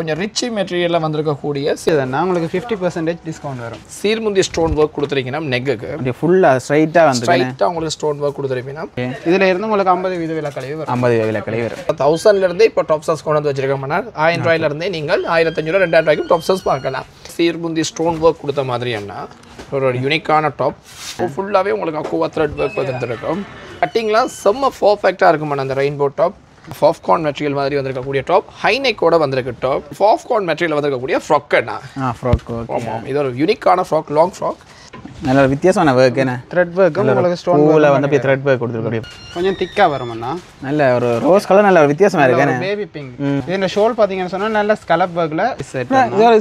கொஞ்சம் ரிச்சி மெட்டீரியலில் வந்திருக்கக்கூடிய இதுனா உங்களுக்கு 50% டிஸ்கவுண்ட் வரும். சீர்முந்தி ஸ்டோன் ஒர்க் கொடுத்துருக்கீங்கன்னா நெக்குக்கு அப்படியே ஃபுல்லாக ஸ்ட்ரைட்டாக வந்து ஸ்ட்ரைட்டாக உங்களுக்கு ஸ்டோன் ஒர்க் கொடுத்துருப்பீங்கன்னா இதில் இருந்து உங்களுக்கு 50% விலக்கழிவு வரும். 50 விலக்கழிவு வரும். 1000லேருந்தே இப்போ டாப் சாஸ் கொண்டு வந்து வச்சிருக்கோம்னா 1000 ரூபாயிலேருந்தே நீங்கள் 1500 2000 ரூபாய்க்கும் டாப் சாஸ் பார்க்கலாம். சீர்முந்தி ஸ்டோன் ஒர்க் கொடுத்த மாதிரின்னா ஒரு யூனிக்கான டாப் ஃபுல்லாகவே உங்களுக்கு அக்குவா த்ரெட் ஒர்க் வந்துருக்கும். கட்டிங்லாம் செம்ம பர்ஃபெக்டாக இருக்குமாண்ணா அந்த ரெயின்போ டாப். பாப்கார்ன் மெட்டீரியல் மாதிரி வந்திருக்கக்கூடிய டாப், ஹைநெக்கோட வந்திருக்க டாப், பாப்கார்ன் மெட்டீரியல் வந்திருக்கக்கூடிய ஃப்ராக்குண்ணா. ஃப்ராக் ஆமாம், இது ஒரு யூனிக்கான ஃப்ராக், லாங் ஃப்ராக். நல்ல வித்தியாசமான ஒர்க் என்ன த்ரெட் ஒர்க் உங்களுக்கு ஸ்டோன் வந்து அப்படியே த்ரெட் ஒர்க் கொடுத்துருக்கக்கூடிய கொஞ்சம் திக்காக வரும்ண்ணா. நல்ல ஒரு ரோஸ் கலர் நல்ல ஒரு வித்தியாசமாக இருக்கு. Baby pink. இந்த ஷோல் பார்த்தீங்கன்னு சொன்னால் நல்ல ஸ்கலப் ஒர்க்கில் செட்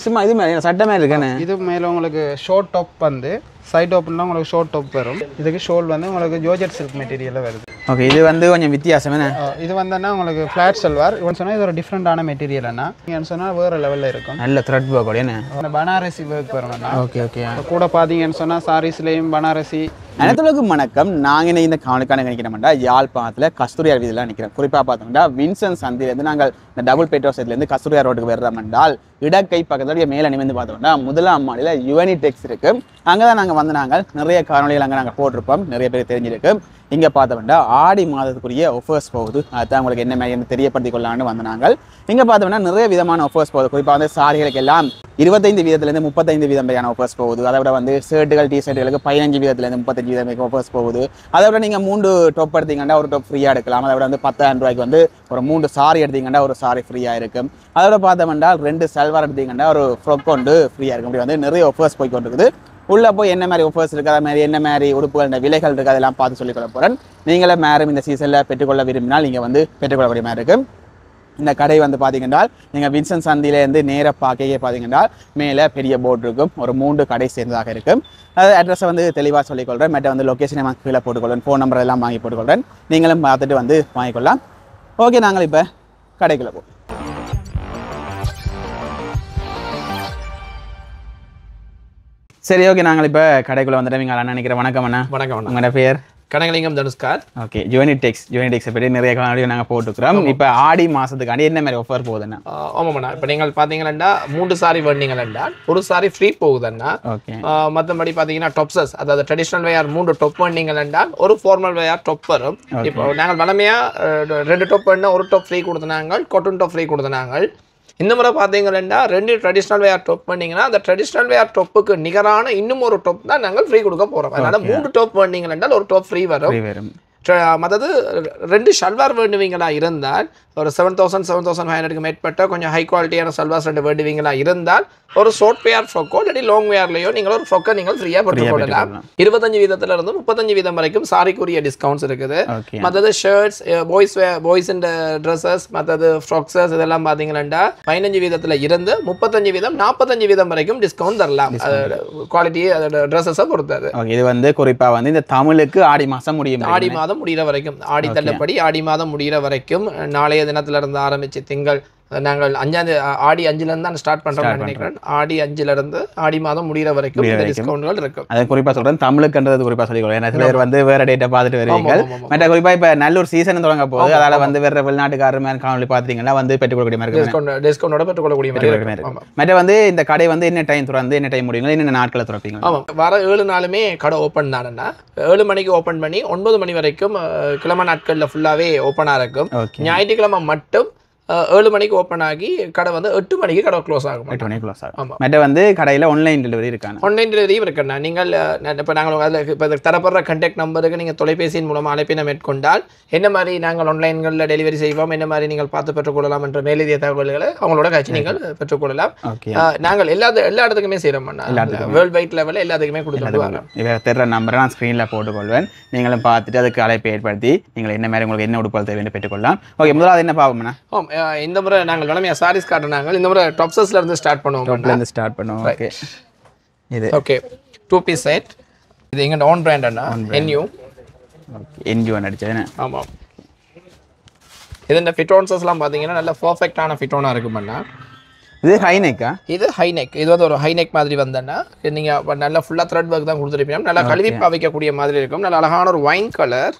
சும்மா இது மாதிரி சட்டை மாதிரி இருக்குண்ணே. இது மேலே உங்களுக்கு ஷோர்ட் டாப் வந்து சைட் ஓப்பன்லாம் உங்களுக்கு ஷோர்ட் டாப் வரும். இதுக்கு ஷோல் வந்து உங்களுக்கு ஜோர்ஜெட் சில்க் மெட்டீரியலில் வருது. ஓகே, இது வந்து கொஞ்சம் வித்தியாசம் என்ன. இது வந்தோன்னா உங்களுக்கு ஃப்ளாட் சல்வார். இவன் சொன்னால் இது ஒரு டிஃப்ரெண்டான மெட்டீரியல் என்ன நீங்கள் சொன்னால் வேறு லெவலில் இருக்கும். நல்ல த்ரெட் ஒர்க் என்ன பனாரசி ஒர்க் வரும். Okay okay. கூட பார்த்தீங்கன்னு சொன்னால் சாரீஸ்லேயும் பனாரசி. அனைத்துலகம் வணக்கம். நாங்கள் இந்த காணொலிக்கான நினைக்கிறோம்டா யாழ்ப்பாணத்தில் கஸ்தூரியார் வீதியில் நிற்கிறோம். குறிப்பாக பார்த்தோம்னா வின்சன் சந்திலேருந்து நாங்கள் இந்த டபுள் பெட்ரோல் சைட்லேருந்து கஸ்தூரியார் ரோட்டுக்கு வர்றோம் என்றால் இடக்கை பக்கத்தில் மேலே நிமிந்து பார்த்தோம்னா முதலாம் மாடியில் யுவனிடெக்ஸ் இருக்குது. அங்கே தான் நாங்கள் வந்து நிறைய காணொலிகள் அங்கே நாங்கள் போட்டிருப்போம். நிறைய பேர் தெரிஞ்சிருக்கு. இங்கே பார்த்தோம்னா ஆடி மாதத்துக்குரிய ஆஃபர்ஸ் போகுது. அதுதான் உங்களுக்கு என்ன மாதிரி தெரியப்படுத்திக் கொள்ளலான்னு வந்து நாங்கள் இங்கே பார்த்தோம்னா நிறைய விதமான ஆஃபர்ஸ் போகுது. குறிப்பாக வந்து சாரிகளுக்கு எல்லாம் 25% 35% வரையான ஆஃபர்ஸ் போகுது. அதை விட வந்து ஷர்ட்டுகள் டிஷர்ட்டுகளுக்கு 15% 35% ஆஃபர்ஸ் போகுது. அதை விட நீங்கள் 3 டாப் எடுத்தீங்கன்னா ஒரு டாப் ஃப்ரீயாக எடுக்கலாம். அதை விட வந்து 10,000 ரூபாய்க்கு வந்து ஒரு 3 சாரி எடுத்தீங்கன்னா ஒரு சாரி ஃப்ரீயாக இருக்கும். அதை விட பார்த்தோம்னா 2 சல்வார் எடுத்தீங்கன்னா ஒரு ஃப்ராக் கொண்டு ஃப்ரீயாக இருக்கும். அப்படி வந்து நிறைய ஆஃபர்ஸ் போய் கொண்டிருக்குது. உள்ளே போய் என்ன மாதிரி ஆஃபர்ஸ் இருக்குது, அது மாதிரி என்ன மாதிரி உடுப்புகள் விலைகள் இருக்குது, அதெல்லாம் பார்த்து சொல்லிக்கொள்ள போகிறேன். நீங்களே மேலும் இந்த சீசனில் பெற்றுக்கொள்ள விரும்பினால் நீங்கள் வந்து பெற்றுக்கொள்ளக்கூடிய மாதிரி இருக்கும். இந்த கடை வந்து பார்த்தீங்கன்னா நீங்கள் வின்சன் சந்திலேருந்து நேராக பார்க்கையே பார்த்தீங்கன்னா மேலே பெரிய போர்டு இருக்கும். ஒரு 3 கடை சேர்ந்ததாக இருக்கும். அது அட்ரஸை வந்து தெளிவாக சொல்லிக்கொள்கிறேன். மற்ற வந்து லொக்கேஷனை கீழே போட்டுக்கொள்வேன். ஃபோன் நம்பர் எல்லாம் வாங்கி போட்டுக்கொள்கிறேன். நீங்களும் பார்த்துட்டு வந்து வாங்கிக்கொள்ளலாம். ஓகே, நாங்கள் இப்போ கடைக்குள்ளே போவோம். சரி, ஓகே, நாங்கள் இப்போ கடைக்குள்ளே வந்துட்டு நீங்கள் நினைக்கிறேன். வணக்கம் அண்ணா. வணக்கம் அண்ணா. உங்களோட பேர்? கனகலிங்கம் தனுஷ்கார். ஓகே, யுவனிடெக்ஸை பற்றி நிறைய காணொலிகள் நாங்கள் போட்டுக்கிறோம். இப்போ ஆடி மாதத்துக்காண்டி என்ன மாதிரி ஆஃபர் போகுதுண்ணா? ஆமாம்ண்ணா, இப்போ நீங்கள் பார்த்தீங்கன்னா 3 சாரி வேணுங்களா ஒரு சாரி ஃப்ரீ போகுதுண்ணா. ஓகே. மற்றபடி பார்த்தீங்கன்னா டாப்ஸஸ், அதாவது ட்ரெடிஷ்னல் வேர் 3 டாப் வேணுங்களா ஒரு ஃபார்மல் வேர் டாப் வரும். இப்போ நாங்கள் வளமையாக 2 டாப் வேணுன்னா ஒரு டாப் ஃப்ரீ கொடுத்தனாங்க, காட்டன் டாப் ஃப்ரீ கொடுத்தனாங்க. இந்த முறை பார்த்தீங்கன்னா 2 ட்ரெடிஷ்னல் வேர் டாப் பண்ணிங்கன்னா அந்த ட்ரெடிஷ்னல் வேர் டாப்புக்கு நிகரான இன்னும் ஒரு டாப் தான் நாங்கள் ஃப்ரீ கொடுக்க போகிறோம். அதனால 3 டாப் வேணுங்கன்னா ஒரு டாப் ஃப்ரீ வரும். மற்றது 2 ஷல்வார் வேண்டுவீங்களா இருந்தால் ஒரு 7,000 7,500க்கு மேற்பட்ட கொஞ்சம் ஹை குவாலிட்டியான சல்வார்ஸ் 2 வேண்டுவீங்களா இருந்தால் ஒரு ஷார்ட் வேர் ஃப்ராக்கோ இல்லாட்டி லாங் வேர்லையோ நீங்கள் ஒரு ஃப்ராக்கை நீங்கள் ஃப்ரீயாக போட்டுக்கொள்ளலாம். 25% 35% வரைக்கும் சாரிக்குரிய டிஸ்கவுண்ட்ஸ் இருக்குது. மற்றது ஷர்ட்ஸ், பாய்ஸ் அண்ட் ட்ரெஸ்ஸஸ், மற்றது ஃப்ராக்ஸஸ் இதெல்லாம் பார்த்தீங்கன்னா 15% இருந்து 35% 45% வரைக்கும் டிஸ்கவுண்ட் தரலாம். குவாலிட்டி அதோட ட்ரெஸ்ஸஸை பொறுத்தது. இது வந்து குறிப்பாக வந்து இந்த தமிழுக்கு ஆடி மாதம் முடியும். ஆடி மாதம் முடிகிற வரைக்கும், ஆடி தள்ளுபடி ஆடி மாதம் முடிகிற வரைக்கும் நாளைய தினத்திலிருந்து ஆரம்பிச்சு திங்கள் நாங்கள் ஆடி 5லேருந்து தான் ஸ்டார்ட் பண்ணுறோம்னு நினைக்கிறேன். ஆடி 5லேருந்து ஆடி மாதம் முடிகிற வரைக்கும் இந்த டிஸ்கவுண்ட்கள் இருக்கும். அதை குறிப்பாக சொல்கிறேன், தமிழுக்குன்றது குறிப்பாக சொல்லிக்கொள்ளும். ஏன்னா சில பேர் வந்து வேறு டேட்டை பார்த்துட்டு வருவீங்க. மற்ற குறிப்பாக இப்போ நல்லூர் சீசன் தொடங்க போகுது. அதால் வந்து வேறு வெளிநாட்டுக்காரர் மாதிரி காணொலி பார்த்தீங்கன்னா வந்து பெற்றுக்கொள்ளக்கூடிய மாதிரி இருக்கும். டிஸ்கவுண்டோட பெற்றுக்கொள்ளக்கூடிய மாதிரி இருக்கும். மற்ற வந்து இந்த கடை வந்து என்ன டைம் திறந்து என்ன டைம் முடியுங்களா, என்னென்ன நாட்களை திறப்பீங்க? ஆமாம், வர 7 நாளுமே கடை ஓப்பன் தானேன்னா 7 மணிக்கு ஓப்பன் பண்ணி 9 மணி வரைக்கும் கிழமை நாட்களில் ஃபுல்லாகவே ஓப்பனாக இருக்கும். ஞாயிற்றுக்கிழமை மட்டும் 7 மணிக்கு ஓப்பன் ஆகி கடை வந்து 8 மணிக்கு கடை க்ளோஸ் ஆகும். 8 மணிக்கு க்ளோஸ் ஆகும். ஆமாம், மற்ற வந்து கடையில் ஆன்லைன் டெலிவரி இருக்காங்க. ஆன்லைன் டெலிவரியும் இருக்குண்ணா. நீங்கள் இப்போ நாங்கள் அதில் இப்போ தரப்படுற கான்டாக்ட் நம்பருக்கு நீங்கள் தொலைபேசியின் மூலமாக அழைப்பினை மேற்கொண்டால் என்ன மாதிரி நாங்கள் ஆன்லைன்களில் டெலிவரி செய்வோம், என்ன மாதிரி நீங்கள் பார்த்து பெற்றுக்கொள்ளலாம் என்ற மேலதிக தகவல்களை அவங்களோட காட்சி நீங்கள் பெற்றுக்கொள்ளலாம். நாங்கள் எல்லா இடத்துக்குமே செய்கிறோம். வேர்ல்டு வைட் லெவலில் எல்லாத்துக்குமே கொடுத்துருவாங்க. இதை தர நம்பரை நான் ஸ்க்ரீனில் போட்டுக்கொள்வேன். நீங்களும் பார்த்துட்டு அதுக்கு அழைப்பை ஏற்படுத்தி நீங்கள் என்ன மாதிரி உங்களுக்கு என்ன உடுப்பால் தேவை பெற்றுக்கொள்ளலாம். ஓகே, முதலாவது என்ன பார்ப்போம்னா இந்த முறை நாங்கள் வளமையாக சாரீஸ் காட்டினாங்க. இந்த முறை டாப்ஸஸ்ல இருந்து ஸ்டார்ட் பண்ணுவோம். ஓகே, இது ஓகே 2 பீஸ் செட். இது எங்க ஓன் பிராண்ட் அண்ணா, என்யூ. ஓகே, என்யூ அடிச்சேன். ஆமாம், இது இந்த ஃபிட்டோன்ஸஸ்லாம் பார்த்தீங்கன்னா நல்ல பர்ஃபெக்டான ஃபிட்டோனா இருக்குமண்ணா. இது ஹைநெக்கா? இது ஹைநெக். இது வந்து ஒரு ஹைநெக் மாதிரி வந்தேன்னா நீங்கள் நல்லா ஃபுல்லாக த்ரெட் ஒர்க் தான் கொடுத்துருப்பீங்க. நல்லா கழுவி பாவிக்கக்கூடிய மாதிரி இருக்கும். நல்ல அழகான ஒரு ஒயின் கலர்.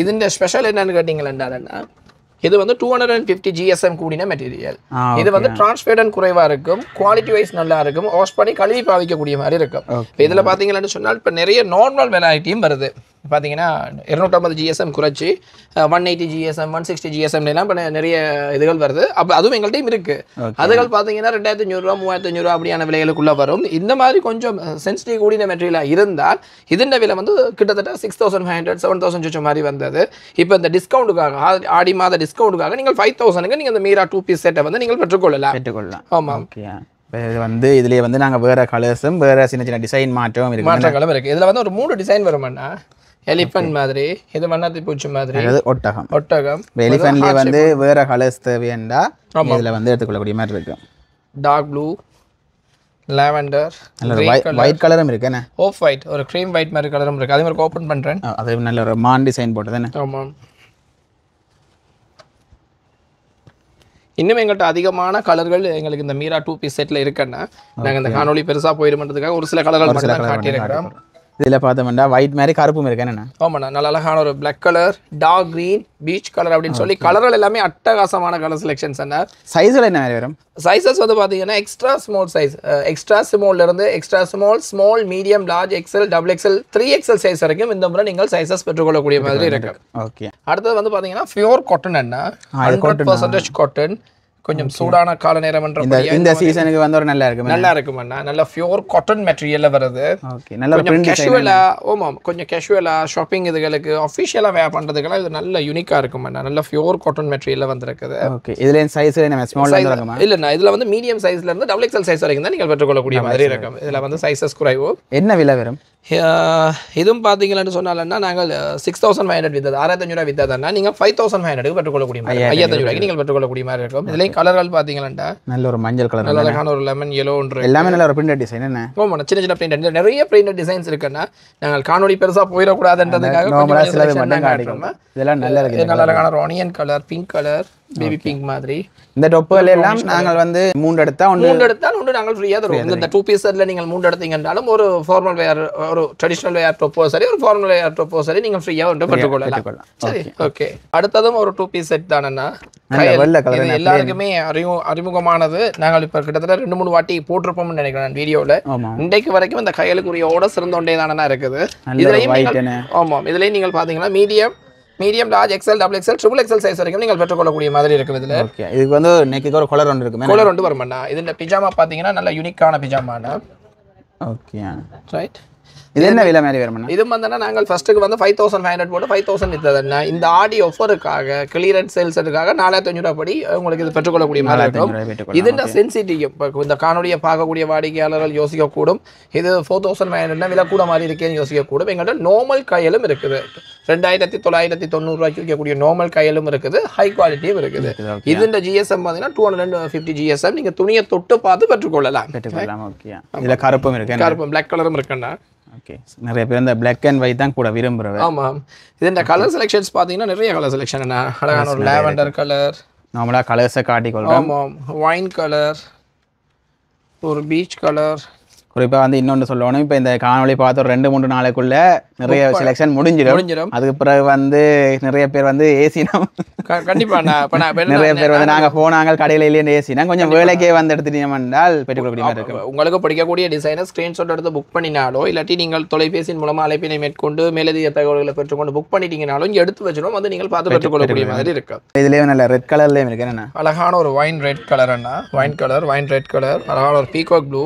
இதுன்ற ஸ்பெஷல் என்னன்னு கேட்டிங்களா, இது வந்து 250 GSM கூடின மெட்டீரியல். இது வந்து டிரான்ஸ்பேரண்ட் குறைவா இருக்கும், குவாலிட்டி வைஸ் நல்லா இருக்கும், வாஷ் பண்ணி கழுவி பாவிக்கக்கூடிய மாதிரி இருக்கும். இதுல பாத்தீங்கன்னு சொன்னால் இப்ப நிறைய நார்மல் வெரைட்டியும் வருது. பார்த்தீங்கன்னா 250 GSM குறைச்சி 180 GSM 160 GSM எல்லாம் இப்போ நிறைய இதுகள் வருது. அப்போ அதுவும் எங்கள்கிட்டையும் இருக்கு. அதுகள் பார்த்தீங்கன்னா 2500 ரூபா 3500 ரூபா அப்படியான விலைகளுக்குள்ள வரும். இந்த மாதிரி கொஞ்சம் சென்சிட்டிவ் கூடின மெட்டீரியலாக இருந்தால் இதன் விலை வந்து கிட்டத்தட்ட 6500 7000 மாதிரி வந்தது. இப்போ இந்த டிஸ்கவுண்ட்டுக்காக ஆடி மாத டிஸ்கவுண்ட்டுக்காக நீங்கள் 5000க்கு நீங்கள் இந்த மீரா 2 பீஸ் செட்டை வந்து நீங்கள் பெற்றுக்கொள்ளலாம். ஆமாம். இது வந்து இதுலேயே வந்து நாங்கள் வேறு கலர்ஸும் வேறு சின்ன சின்ன டிசைன் மாற்றங்களும் இருக்குது. இதில் வந்து ஒரு 3 டிசைன் வருமாண்ணா. எலிஃபண்ட் மாதிரி, இது வண்ணாத்தி பூச்சி மாதிரி, ஒட்டகம். எலிஃபண்ட்லேயே வந்து வேறு கலர்ஸ் தேவையாண்டா இதில் வந்து எடுத்துக்கொள்ளக்கூடிய மாதிரி இருக்கு. டார்க் ப்ளூ, லாவெண்டர், ஒயிட் கலரும் இருக்கு. என்ன ஆஃப் ஒயிட், ஒரு க்ரீம் ஒயிட் மாதிரி கலரும் இருக்கு. அதே மாதிரி ஓப்பன் பண்ணுறேன். அது நல்ல ஒரு மான் டிசைன் போட்டு தானே. ஆமாம். இன்னும் எங்கள்கிட்ட அதிகமான கலர்கள் எங்களுக்கு இந்த மீரா 2 பீஸ் செட்டில் இருக்குன்னா நாங்கள் இந்த காணொலி பெருசாக போயிடுமன்றதுக்காக ஒரு சில கலர்கள் மட்டும் காட்டியிருக்கிறோம். இதில் பார்த்தோம்னா ஒயிட் மாதிரி கருப்பும் இருக்கு. என்ன ஆமாண்ணா, நல்ல அழகான ஒரு black colour, dark green, peach colour அப்படின்னு சொல்லி கலர்கள் எல்லாமே அட்டகாசமான கலர் செலெக்ஷன்ஸ். என்ன சைஸில் என்ன மாதிரி வரும்? சைஸஸ் வந்து பார்த்தீங்கன்னா எக்ஸ்ட்ரா ஸ்மால் சைஸ், எக்ஸ்ட்ரா ஸ்மால்லேருந்து extra small, medium, large, XL, XXL, 3XL size வரைக்கும் இந்த முறை நீங்கள் சைஸஸ் பெற்றுக்கொள்ளக்கூடிய மாதிரி இருக்கு. ஓகே. அடுத்தது வந்து பார்த்தீங்கன்னா பியூர் காட்டன். என்ன 100% காட்டன், கொஞ்சம் சூடான கால நேரம் இந்த சீசனுக்கு வந்து ஒரு நல்லா இருக்கும் அண்ணா. நல்ல பியூர் காட்டன் மெட்டீரியல்ல வருது. ஓகே. நல்ல கொஞ்சம் கேஷுவலா, ஆமாம், கொஞ்சம் கேஷுவலா ஷாப்பிங் இதுகளுக்கு ஆஃபிஷியலா வேர் பண்றதுக்கெல்லாம் இது நல்ல யூனிக்கா இருக்கும் அண்ணா. நல்ல பியூர் காட்டன் மெட்டீரியல்ல வந்திருக்குது. ஓகே. இதுல சைஸ் என்ன ஸ்மால் இருக்குமா? இல்லண்ணா, இதுல வந்து மீடியம் சைஸ்ல இருந்து XXL சைஸ் வரைக்கும் தான் நீங்கள் பெற்றுக்கொள்ளக்கூடிய மாதிரி இருக்கும். இதுல வந்து சைஸஸ் குறைவு. என்ன விலை வரும்? இதுவும் பார்த்தீங்கன்னு சொன்னாலன்னா நாங்கள் 6500 வித்தது, 6500 வித்ததுன்னா நீங்கள் 5500 பெற்றுக்கொள்ளக்கூடிய மாதிரி, 5500 ரூபாய்க்கு நீங்கள் பெற்றுக்கொள்ளக்கூடிய மாதிரி இருக்கும். இதுலேயும் கலர்கள் பார்த்தீங்கன்னா நல்ல ஒரு மஞ்சள் கலர், நல்ல அழகான ஒரு லெமன் எல்லோ ஒன்று, எல்லாமே நல்ல ஒரு பிரிண்டட் டிசைன். என்ன ஆமாம், சின்ன சின்ன பிரிண்டட், நிறைய பிரிண்டட் டிசைன்ஸ் இருக்குன்னா நாங்கள் காணொலி பெருசாக போயிடக்கூடாதுன்றதுக்காக இதெல்லாம் நல்ல நல்ல அழகான ஒரு onion colour, pink colour, baby pink மாதிரி. இந்த டொப்புகள் எல்லாம் நாங்கள் வந்து 3 எடுத்தால் ஒன்று நாங்கள் ஃப்ரீயாக தருவோம். இந்த 2 பீஸ் செட்டில் நீங்கள் 3 எடுத்தீங்கன்னாலும் ஒரு ஃபார்மல் வேர், ஒரு ட்ரெடிஷனல் வேர் டொப்போ சரி, ஒரு ஃபார்மல் வேர் டொப்போ சரி, நீங்கள் ஃப்ரீயாக ஒன்று பெற்றுக்கொள்ளலாம். சரி, ஓகே. அடுத்ததும் ஒரு 2 பீஸ் செட் தானேண்ணா. எல்லாருக்குமே அறிமுகமானது. நாங்கள் இப்போ கிட்டத்தட்ட 2-3 வாட்டி போட்டிருப்போம்னு நினைக்கிறேன் வீடியோவில். இன்றைக்கு வரைக்கும் இந்த கையலுக்குரியோட சிறந்தோண்டே தானே இருக்குது. இதுலையும் ஆமாம், இதுலையும் நீங்கள் பார்த்தீங்கன்னா medium, large, XL, XXL, XXL size வரைக்கும் நீங்கள் பெற்றுக்கொள்ளக்கூடிய மாதிரி இருக்கும். இதுல இதுக்கு வந்து நெக்குக்கு ஒரு கலர் ஒன்று இருக்கு. கலர் ஒன்று வருமாண்ணா. இதுல பிஜாமா பார்த்தீங்கன்னா நல்ல யூனிக்கான பிஜாமாண்ணா. Okay, right. இது என்ன விலை மாதிரி வருமாண்ணா? இது வந்தா நாங்கள் ஃபர்ஸ்ட்டுக்கு வந்து 5500 போட்டு 5000 வித்ததுன்னா இந்த ஆடி ஆஃபருக்காக கிளியரன்ஸ் சேல்ஸுக்காக 4500 படி உங்களுக்கு இது பெற்றுக்கொள்ளக்கூடிய மாதிரி இருக்கும். இதுன்னா சென்சிட்டிவ் இப்போ இந்த காணொலியை பார்க்கக்கூடிய வாடிக்கையாளர்கள் யோசிக்கக்கூடும், இது 4500 விலை கூட மாதிரி இருக்கேன்னு யோசிக்கக்கூடும். எங்கள்கிட்ட நார்மல் கையலும் இருக்குது, 2990 ரூபாய்க்கு விற்கக்கூடிய நார்மல் கையலும் இருக்குது, ஹை குவாலிட்டியும் இருக்குது. இதுன்ற GSM பார்த்தீங்கன்னா 250 GSM. நீங்கள் துணியை தொட்டு பார்த்து பெற்றுக்கொள்ளலாம். ஓகே. இதில் கருப்பும் இருக்கு, கருப்பும் பிளாக் கலரும் இருக்குண்ணா. ஓகே. நிறைய பேர் இந்த பிளாக் அண்ட் ஒயிட் தான் கூட விரும்புகிறேன். ஆமாம். இது இந்த கலர் செலெக்ஷன்ஸ் பார்த்தீங்கன்னா நிறைய கலர் செலெக்ஷன். என்ன அழகான ஒரு லாவெண்டர் கலர், நார்மலாக கலர்ஸை காட்டிக்கொள்கிறோம். ஆமாம், ஒயின் கலர், ஒரு பீச் கலர். குறிப்பாக வந்து இன்னொன்று சொல்லணும், இப்போ இந்த காணொலி பார்த்து ஒரு 2-3 நாளைக்குள்ள நிறைய செலெக்ஷன் முடிஞ்சிடும். அதுக்கு பிறகு வந்து நிறைய பேர் வந்து ஏசினா கண்டிப்பாக நிறைய பேர் வந்து நாங்கள் போனாங்க கடையில் இல்லைன்னு ஏசினா கொஞ்சம் வேலைக்கே வந்து எடுத்துட்டீங்கன்னால் பெற்றுக்கொள்ளக்கூடிய மாதிரி இருக்கும். உங்களுக்கு பிடிக்கக்கூடிய டிசைனை ஸ்க்ரீன்ஷாட் எடுத்து புக் பண்ணினாலோ இல்லாட்டி நீங்கள் தொலைபேசியின் மூலமாக அழைப்பினை மேற்கொண்டு மேலதிக தகவல்களை பெற்றுக்கொண்டு புக் பண்ணிட்டீங்கனாலும் இங்கே எடுத்து வச்சிடும் வந்து நீங்கள் பார்த்து பெற்றுக்கொள்ளக்கூடிய மாதிரி இருக்கும். இதுலேயே நல்ல ரெட் கலர்லேயும் இருக்கு. என்ன அழகான ஒரு வைன் ரெட் கலர், என்ன வைன் ரெட் கலர், அழகான ஒரு பீகாக் ப்ளூ,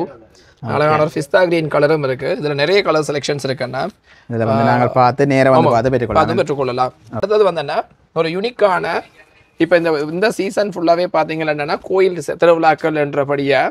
அழகான ஒரு பிஸ்தா கிரீன் கலரும் இருக்கு. இதுல நிறைய கலர் செலெக்ஷன்ஸ் இருக்குன்னா இதுல வந்து நாங்கள் பார்த்து நேரா வந்து பார்த்து பெற்றுக்கொள்ளலாம். அடுத்தது வந்து என்ன ஒரு யூனிக்கான, இப்போ இந்த சீசன் ஃபுல்லாகவே பார்த்தீங்கன்னா என்னென்னா கோயில் திருவிழாக்கள் என்றபடியா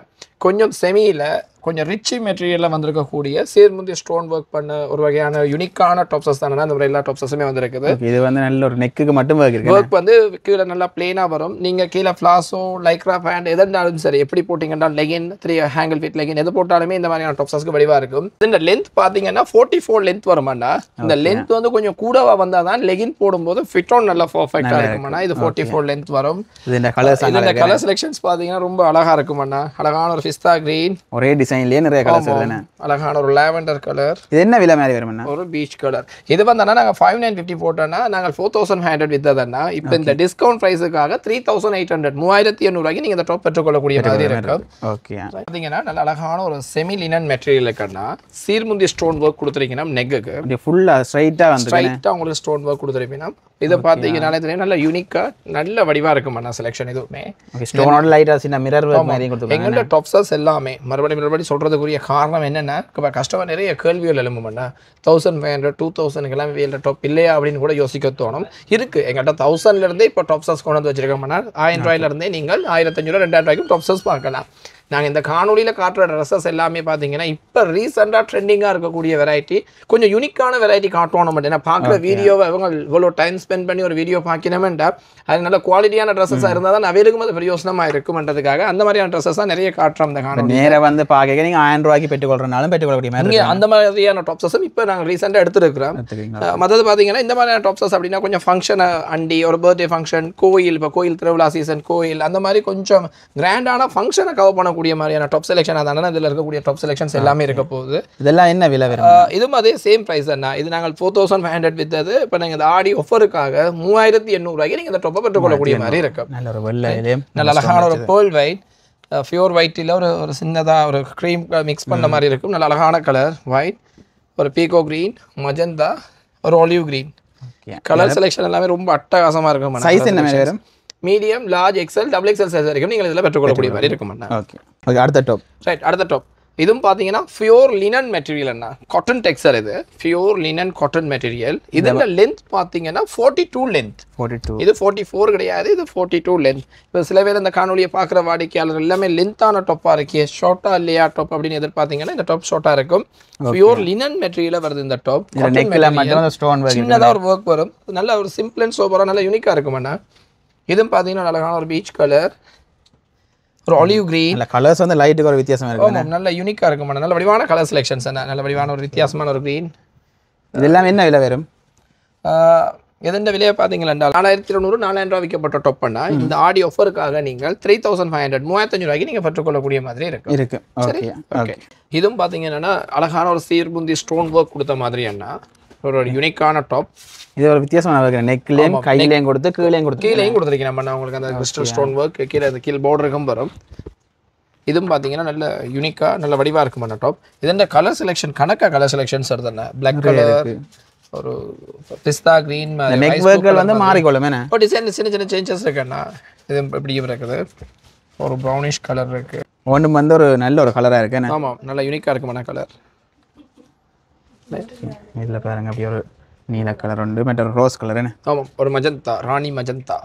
கொஞ்சம் செமியில் கொஞ்சம் ரிச்சி மெட்டீரியலில் வந்திருக்கக்கூடிய சேர்முந்தி ஸ்டோன் ஒர்க் பண்ண ஒரு வகையான யூனிக்கான டாப்ஸஸ் தானே அந்த மாதிரி எல்லா டாப்ஸஸுமே வந்திருக்குது. இது வந்து நல்ல ஒரு நெக்குக்கு மட்டும் ஒர்க் வந்து கீழே நல்லா பிளெயினாக வரும். நீங்கள் கீழே ஃப்ளாஸோ லைக்ரா பேண்ட் எதுனாலும் சரி, எப்படி போட்டிங்கன்னா லெகின் 3 ஹேங்கிள் ஃபிட் லெகின் எது போட்டாலுமே இந்த மாதிரியான டாப்ஸஸ்க்கு வடிவாக இருக்கும். இந்த லென்த் பார்த்தீங்கன்னா 44 லென்த் வருமாண்டா. இந்த லென்த் வந்து கொஞ்சம் கூடவா வந்தால் தான் லெகின் போடும்போது ஃபிட் ஆன் நல்லா பர்ஃபெக்டாக இருக்குமாண்ணா. இது 44 லென்த் வரும். இந்த கலர் செலெக்ஷன்ஸ் பார்த்தீங்கன்னா ரொம்ப அழகாக இருக்குமாண்ணா. அழகான ஒரு பிஸ்தா கிரீன், ஒரே டிசைன் டிசைன்லயே நிறைய கலர்ஸ் வருதுண்ணே. அழகான ஒரு லாவெண்டர் கலர். இது என்ன விலை மாதிரி வரும்ண்ணா? ஒரு பீச் கலர். இது வந்தா நாங்கள் 5950 போட்டோன்னா நாங்கள் 4500 வித்ததுன்னா இப்போ இந்த டிஸ்கவுண்ட் ப்ரைஸுக்காக 3800 3800 நீங்கள் இந்த டாப் பெற்றுக்கொள்ளக்கூடிய மாதிரி இருக்கும். ஓகே. பார்த்தீங்கன்னா நல்ல அழகான ஒரு செமி லினன் மெட்டீரியல் இருக்குன்னா சீர்முந்தி ஸ்டோன் ஒர்க் கொடுத்துருக்கீங்கன்னா நெக்குக்கு அப்படியே ஃபுல்லா ஸ்ட்ரைட்டா வந்து ஸ்ட்ரைட்டாக உங்களுக்கு ஸ்டோன் ஒர்க் கொடுத்துருப்பீங்கன்னா இதை பார்த்தீங்கன்னாலே தெரியும் நல்ல யூனிக்காக நல்ல வடிவாக இருக்கும் அண்ணா செலெக்ஷன் இதுவுமே. ஸ்டோனோட லைட்டாக சின்ன மிரர் ஒர்க் மாதிரி கொடுத்துருக்காங்க. எங்கள்ட்ட டாப்ஸஸ் எல்லாமே மறுபடியும் சொல்கிறதுக்குரிய காரணம் என்னென்னா இப்போ கஸ்டமர் நிறைய கேள்விகள் எழும்பும்ண்ணா 1500 2000 எல்லாம் வேலை டாப் இல்லையா அப்படின்னு கூட யோசிக்க தோணும். இருக்குது எங்கள்கிட்ட 1000லேருந்தே இப்போ டாப்ஸஸ் கொண்டு வந்து வச்சிருக்கோம்னா 1000 ரூபாயிலேருந்தே நீங்கள் 1500 2000 ரூபாய்க்கும் டாப்ஸஸ் பார்க்கலாம். நாங்கள் இந்த காணொலியில் காட்டுற ட்ரெஸ்ஸஸ் எல்லாமே பார்த்தீங்கன்னா இப்போ ரீசெண்டாக ட்ரெண்டிங்காக இருக்கக்கூடிய வெரைட்டி கொஞ்சம் யூனிக்கான வெரைட்டி காட்டுவோம் நம்ம. ஏன்னா பார்க்குற வீடியோவை அவங்க இவ்வளோ டைம் ஸ்பெண்ட் பண்ணி ஒரு வீடியோ பார்க்கணுமெண்டா அது நல்ல குவாலிட்டியான ட்ரெஸ்ஸஸாக இருந்தால் தான் அவைகளுக்கும் அது பிரயோசனமாக இருக்கும்ன்றதுக்காக அந்த மாதிரியான ட்ரெஸ்ஸஸ் தான் நிறைய காட்டுறோம். இந்த காணொலி நேராக வந்து பார்க்க நீங்கள் 1000 ரூபாய்க்கு பெற்றுக்கொள்றனாலும் பெற்றுக்கொள்ளக்கூடிய மாதிரி அந்த மாதிரியான டாப்ஸஸும் இப்போ நாங்கள் ரீசெண்டாக எடுத்துருக்கிறோம். மற்றது பார்த்தீங்கன்னா இந்த மாதிரியான டாப்ஸஸ் அப்படின்னா கொஞ்சம் ஃபங்க்ஷனை அண்டி ஒரு பர்த்டே ஃபங்க்ஷன் கோயில் இப்போ கோயில் திருவிழா சீசன் கோயில் அந்த மாதிரி கொஞ்சம் கிராண்டான ஃபங்க்ஷனை கவர் பண்ண கூடிய மாதிரியான டாப் செலெக்ஷன் அதான இதில் இருக்கக்கூடிய டாப் செலெக்ஷன்ஸ் எல்லாமே இருக்க போகுது. இதெல்லாம் என்ன விலை வரும்? இதுவும் அதே சேம் ப்ரைஸ் தானே. இது நாங்கள் 4500 வித்தது. இப்போ நீங்கள் இந்த ஆடி ஆஃபருக்காக 3800 ரூபாய்க்கு நீங்கள் இந்த டாப்பை பெற்றுக்கொள்ளக்கூடிய மாதிரி இருக்கும். நல்ல ஒரு வெள்ளை நல்ல அழகான ஒரு பேர்ல் ஒயிட் ஃபியூர் ஒயிட்டில் ஒரு சின்னதாக ஒரு க்ரீம் மிக்ஸ் பண்ண மாதிரி இருக்கும். நல்ல அழகான கலர் ஒயிட், ஒரு பீகோ க்ரீன், மஜந்தா, ஒரு ஒலிவ் க்ரீன். கலர் செலெக்ஷன் எல்லாமே ரொம்ப அட்டகாசமாக இருக்கும். சைஸ் என்ன மாதிரி வரும்? Medium, large, XL, double XL size வரைக்கும் நீங்கள் இதில் பெற்றுக்கொள்ளக்கூடிய மாதிரி இருக்கும். Okay okay. அடுத்த டாப். ரைட், அடுத்த டாப். இதுவும் பார்த்தீங்கன்னா பியூர் லினன் மெட்டீரியல் அண்ணா, காட்டன் டெக்ஸ்சர். இது பியூர் லினன் காட்டன் மெட்டீரியல். இதோட லென்த் பார்த்தீங்கன்னா 42 லென்த். 42. இது 44 கிடையாது, இது 42 லென்த். இப்போ சில பேர் இந்த காணொலியை பார்க்குற வாடிக்கையாளர் எல்லாமே லென்த்தான டாப்பாக இருக்கே, ஷார்ட்டா இல்லையா டாப் அப்படின்னு எதிர்பார்த்தீங்கன்னா இந்த டாப் ஷார்ட்டாக இருக்கும். பியூர் லினன் மெட்டீரியல் வருது இந்த டாப். சின்னதாக ஒரு ஒர்க் வரும். நல்ல ஒரு சிம்பிள் அண்ட் சோபராக நல்ல யூனிக்காக இருக்கும் அண்ணா. இதுவும் பார்த்தீங்கன்னா அழகான ஒரு பீச் கலர், ஒரு ஆலிவ் கிரீன். நல்ல கலர்ஸ் வந்து லைட்டுக்கு ஒரு வித்தியாசம் இருக்கு. ஆமாம், நல்ல யூனிக்காக இருக்கும். நல்ல வடிவான கலர் செலெக்ஷன்ஸ் என்ன, நல்ல வடிவான ஒரு வித்தியாசமான ஒரு கிரீன். இதெல்லாம் என்ன விலை வரும்? எதெந்த விலையை பார்த்தீங்களா 4200 4000 ரூபா விற்கப்பட்ட டாப் பண்ணா இந்த ஆடி ஆஃபருக்காக நீங்கள் 3500 3500 ரூபாய்க்கு நீங்கள் பெற்றுக்கொள்ளக்கூடிய மாதிரி இருக்கு. சரி, ஓகே. இதுவும் பார்த்தீங்கன்னா அழகான ஒரு சீர்புந்தி ஸ்டோன் ஒர்க் கொடுத்த மாதிரி என்ன ஒரு யூனிக்கான டாப். இது ஒரு வித்தியாசமாக இருக்குது. நெக்லேயும் கையிலையும் கொடுத்து கீழேயும் கொடுத்துருக்கேன் நம்ம. உங்களுக்கு அந்த கிறிஸ்டல் ஸ்டோன் ஒர்க் கீழே அந்த கீழ் பார்டருக்கும் வரும். இதுவும் பார்த்தீங்கன்னா நல்ல யூனிக்காக நல்ல வடிவாக இருக்கும் அந்த டாப். இது கலர் செலெக்ஷன் கணக்காக கலர் செலெக்ஷன்ஸ் வருதுண்ணா. பிளாக் கலர், ஒரு பிஸ்தா கிரீன், நெக் ஒர்க்கள் வந்து மாறிக்கொள்ளும். இப்போ டிசைன் சின்ன சின்ன சேஞ்சஸ் இருக்குண்ணா. இது இப்படியும் இருக்குது. ஒரு ப்ரௌனிஷ் கலர் இருக்கு. ஒன்று வந்து ஒரு நல்ல ஒரு கலராக இருக்கு. ஆமாம், நல்ல யூனிக்காக இருக்குமாண்ணா கலர். இதில் பாருங்க அப்படி ஒரு நீல கலர் உண்டு, மற்ற ரோஸ் கலர். ஆமாம், ஒரு மஜந்தா, ராணி மஜந்தா.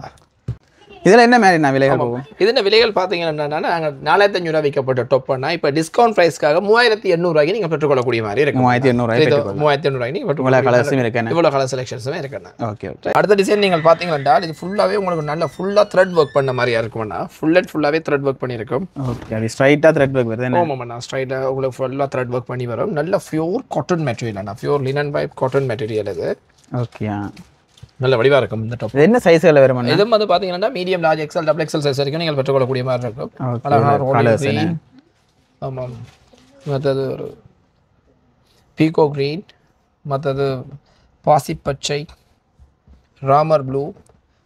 இதில் என்ன மாதிரி நான் விலைகள் போகும்? இதுன விலைகள் பார்த்தீங்கன்னா நாங்கள் 4500 ரூபா விற்கப்பட்ட டாப் பண்ணால் இப்போ டிஸ்கவுண்ட் ப்ரைஸ்க்காக 3800 ரூபாய்க்கு நீங்கள் பெற்றுக்கொள்ளக்கூடிய மாதிரி இருக்கு. 3800 ரூபாய்க்கு நீங்கள் இவ்வளோ கலர் செலெக்ஷன்ஸுமே இருக்குண்ணா. Okay okay. அடுத்த டிசைன் நீங்கள் பார்த்தீங்கன்னா இது ஃபுல்லாகவே உங்களுக்கு நல்ல ஃபுல்லாக த்ரெட் ஒர்க் பண்ண மாதிரியா இருக்கும்ண்ணா. ஃபுல்லாகவே த்ரெட் ஒர்க் பண்ணியிருக்கும். ஓகே, அது ஸ்ட்ரைட்டாக த்ரெட் ஒர்க் வருது. ஆமாம்ண்ணா, ஸ்ட்ரைட்டாக உங்களுக்கு ஃபுல்லாக த்ரெட் ஒர்க் பண்ணி வரும். நல்ல பியூர் காட்டன் மெட்டீரியல் அண்ணா, பியூர் லினன் பைப் காட்டன் மெட்டீரியல் இது. ஓகே, நல்ல வடிவாக இருக்கும் இந்த டாப். என்ன சைஸ்ல வரும்? இதுவும் வந்து பார்த்தீங்கன்னா medium, large, XL, double XL size வரைக்கும் நீங்கள் பெற்றுக்கொள்ளக்கூடிய மாதிரி இருக்கும். ஆமாம், மற்றது ஒரு பீகோ கிரீன், மற்றது பாசி பச்சை, ராமர் ப்ளூ,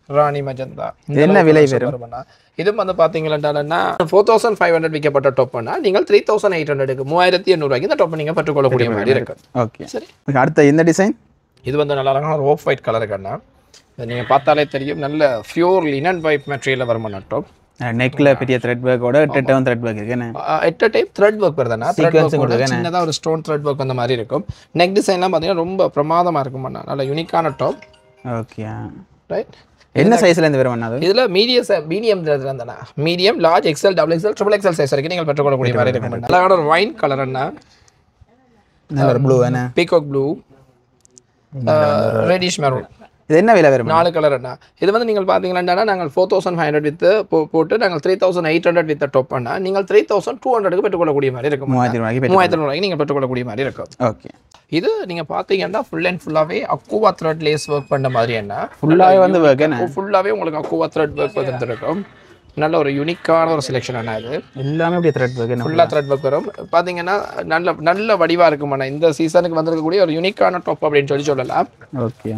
ராணி மஜந்தா. என்ன விலை வரும்? இதுவும் வந்து பார்த்தீங்கன்னா 4500 விற்கப்பட்ட டாப் பண்ணால் நீங்கள் 3800க்கு 3800 ரூபாய்க்கு இந்த டாப் நீங்கள் பெற்றுக்கொள்ளக்கூடிய மாதிரி இருக்கு. ஓகே, சரி. அடுத்த இந்த டிசைன் இது வந்து நல்லா அழகான ஒரு ஆஃப் ஒயிட் கலர் கண்ணா. இதை நீங்கள் பார்த்தாலே தெரியும். நல்ல பியூர் லினன் பைப் மெட்டீரியலில் வரும் டாப். நெக்கில் பெரிய த்ரெட் ஒர்க்கோட 8 டைம் த்ரெட் ஒர்க் இருக்குண்ணே. 8 டைப் த்ரெட் ஒர்க் வருதுண்ணா. சின்னதாக ஒரு ஸ்டோன் த்ரெட் ஒர்க் அந்த மாதிரி இருக்கும். நெக் டிசைன்லாம் பார்த்தீங்கன்னா ரொம்ப பிரமாதமாக இருக்கும் அண்ணா. நல்ல யூனிக்கான டாப். Okay, right. என்ன சைஸ்ல இருந்து வரும் அண்ணா? இதில் மீடியம் இருந்தா medium, large, XL, double XL, triple XL size வரைக்கும் நீங்கள் பெற்றுக்கொள்ளக்கூடிய மாதிரி இருக்கும். நல்ல ஒரு வைன் கலர் அண்ணா. நல்ல ப்ளூ அண்ணா, பீகாக் ப்ளூ, ரெடிஷ் மெரூன். இது என்ன விலை வரும்? 4 கலர் அண்ணா. இது வந்து நீங்கள் பார்த்தீங்கன்னா நாங்கள் 4500 வித்து போட்டு நாங்கள் 3800 வித்த டாப் பண்ணால் நீங்கள் 3200க்கு பெற்றுக்கொள்ளக்கூடிய மாதிரி இருக்கும். 3000 ரூபாய்க்கு நீங்கள் பெற்றுக்கொள்ளக்கூடிய மாதிரி இருக்கும். ஓகே, இது நீங்கள் பார்த்தீங்கன்னா ஃபுல் அண்ட் ஃபுல்லாகவே அக்குவா த்ரெட் லேஸ் ஒர்க் பண்ண மாதிரி என்ன ஃபுல்லாகவே வந்து ஃபுல்லாகவே உங்களுக்கு அக்குவா த்ரெட் ஒர்க் வந்துருக்கும். நல்ல ஒரு யூனிக்கான ஒரு செலெக்ஷன் அண்ணா இது எல்லாமே அப்படியே த்ரெட் ஒர்க் ஃபுல்லாக த்ரெட் ஒர்க் வரும் பார்த்தீங்கன்னா நல்ல வடிவாக இருக்குமாண்ணா இந்த சீசனுக்கு வந்திருக்கக்கூடிய ஒரு யூனிக்கான டாப் அப்படின்னு சொல்லலாம் ஓகே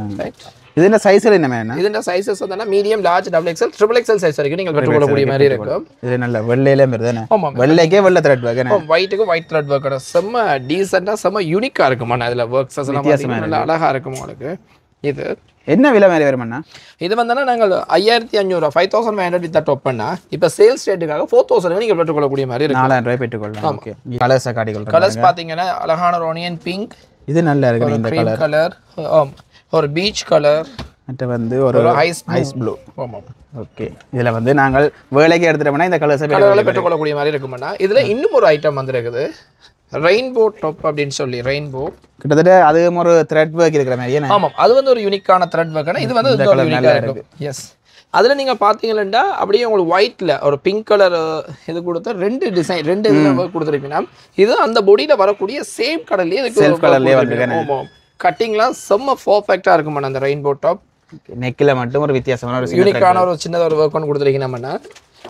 இது என்ன சைஸ்ல என்ன மேம் இதுன்ற சைஸஸ் வந்து medium large double XL triple XL size வரைக்கும் நீங்கள் பெற்றுக்கொள்ளக்கூடிய மாதிரி இருக்கும் இது நல்ல வெள்ளையிலே வருதுதானே ஆமாம் வெள்ளைக்கே வெள்ளை த்ரெட் ஒர்க் ஒயிட்டுக்கு ஒயிட் த்ரெட் ஒர்க் செம்ம டீசெண்டாக செம்ம யூனிக்காக இருக்குமாண்ணா இதில் ஒர்க்ஸ் எல்லாம் நல்லா அழகாக இருக்கும் உங்களுக்கு இது என்ன விலை மாதிரி வருமாண்ணா இது வந்தோன்னா நாங்கள் 5500 5500 வித் டாப் பண்ணா இப்போ சேல்ஸ் ரேட்டுக்காக 4000 நீங்கள் பெற்றுக்கொள்ளக்கூடிய மாதிரி இருக்கும் 4000 ரூபாய் பெற்றுக்கொள்ளலாம் ஓகே கலர்ஸ் காட்டிக்கொள்றேன் கலர்ஸ் பார்த்தீங்கன்னா அழகான ஒரு ஆனியன் பிங்க் இது நல்லா இருக்கு இந்த கலர் ஒரு பீச் கலர் மற்ற வந்து ஒரு ஐஸ் ப்ளூ ஆமாம் ஓகே இதில் வந்து நாங்கள் வேலைக்கு எடுத்துட்டோம்னா இந்த கலர்ஸை பெற்றுக்கொள்ளக்கூடிய மாதிரி இருக்குமாண்ணா இதில் இன்னும் ஒரு ஐட்டம் வந்துருக்குது ரெயின்போ டாப் அப்படின்னு சொல்லி ரெயின்போ கிட்டத்தட்ட அது ஒரு த்ரெட் ஒர்க் இருக்கிற மாதிரி ஆமாம் அது வந்து ஒரு யூனிக்கான த்ரெட் ஒர்க் இது வந்து யூனிக்காக இருக்கும் எஸ் அதில் நீங்கள் பார்த்தீங்கன்னா அப்படியே உங்களுக்கு ஒயிட்டில் ஒரு பிங்க் கலர் இது கொடுத்து ரெண்டு டிசைன் ரெண்டு இதில் ஒர்க் கொடுத்துருப்பீங்கன்னா இது அந்த பொடியில் வரக்கூடிய சேம் கலர்லேயே செல்ஃப் கலர்லேயே வந்து கட்டிங்லாம் செம்ம பர்ஃபெக்டாக இருக்குமாண்ணா அந்த ரெயின்போ டாப் நெக்கில் மட்டும் ஒரு வித்தியாசமான ஒரு யூனிக்கான ஒரு சின்னதாக ஒரு ஒர்க் ஒன்று கொடுத்துருக்கீங்கன்னா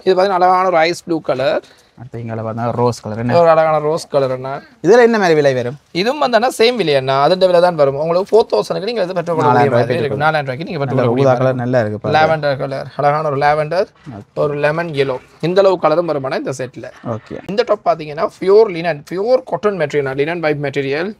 இது பார்த்தீங்கன்னா அழகான ஒரு ஐஸ் ப்ளூ கலர் அடுத்து இங்கே பார்த்தா ரோஸ் கலர் ஒரு அழகான ரோஸ் கலர் என்ன இதில் என்ன மாதிரி விலை வரும் இதுவும் வந்தா சேம் விலை என்ன அதோட விலை தான் வரும் உங்களுக்கு 4000 நீங்கள் இது பெற்றுக்கொள்ளக்கூடிய மாதிரி இருக்கும் 4000 ரூபாய்க்கு நீங்கள் பெற்றுக்கொள்ளக்கூடிய கலர் நல்லா இருக்கு லாவெண்டர் கலர் அழகான ஒரு லாவெண்டர் ஒரு லெமன் yellow இந்த அளவு கலரும் வருமானா இந்த செட்டில் ஓகே இந்த டாப் பார்த்தீங்கன்னா pure linen pure cotton material linen vibe material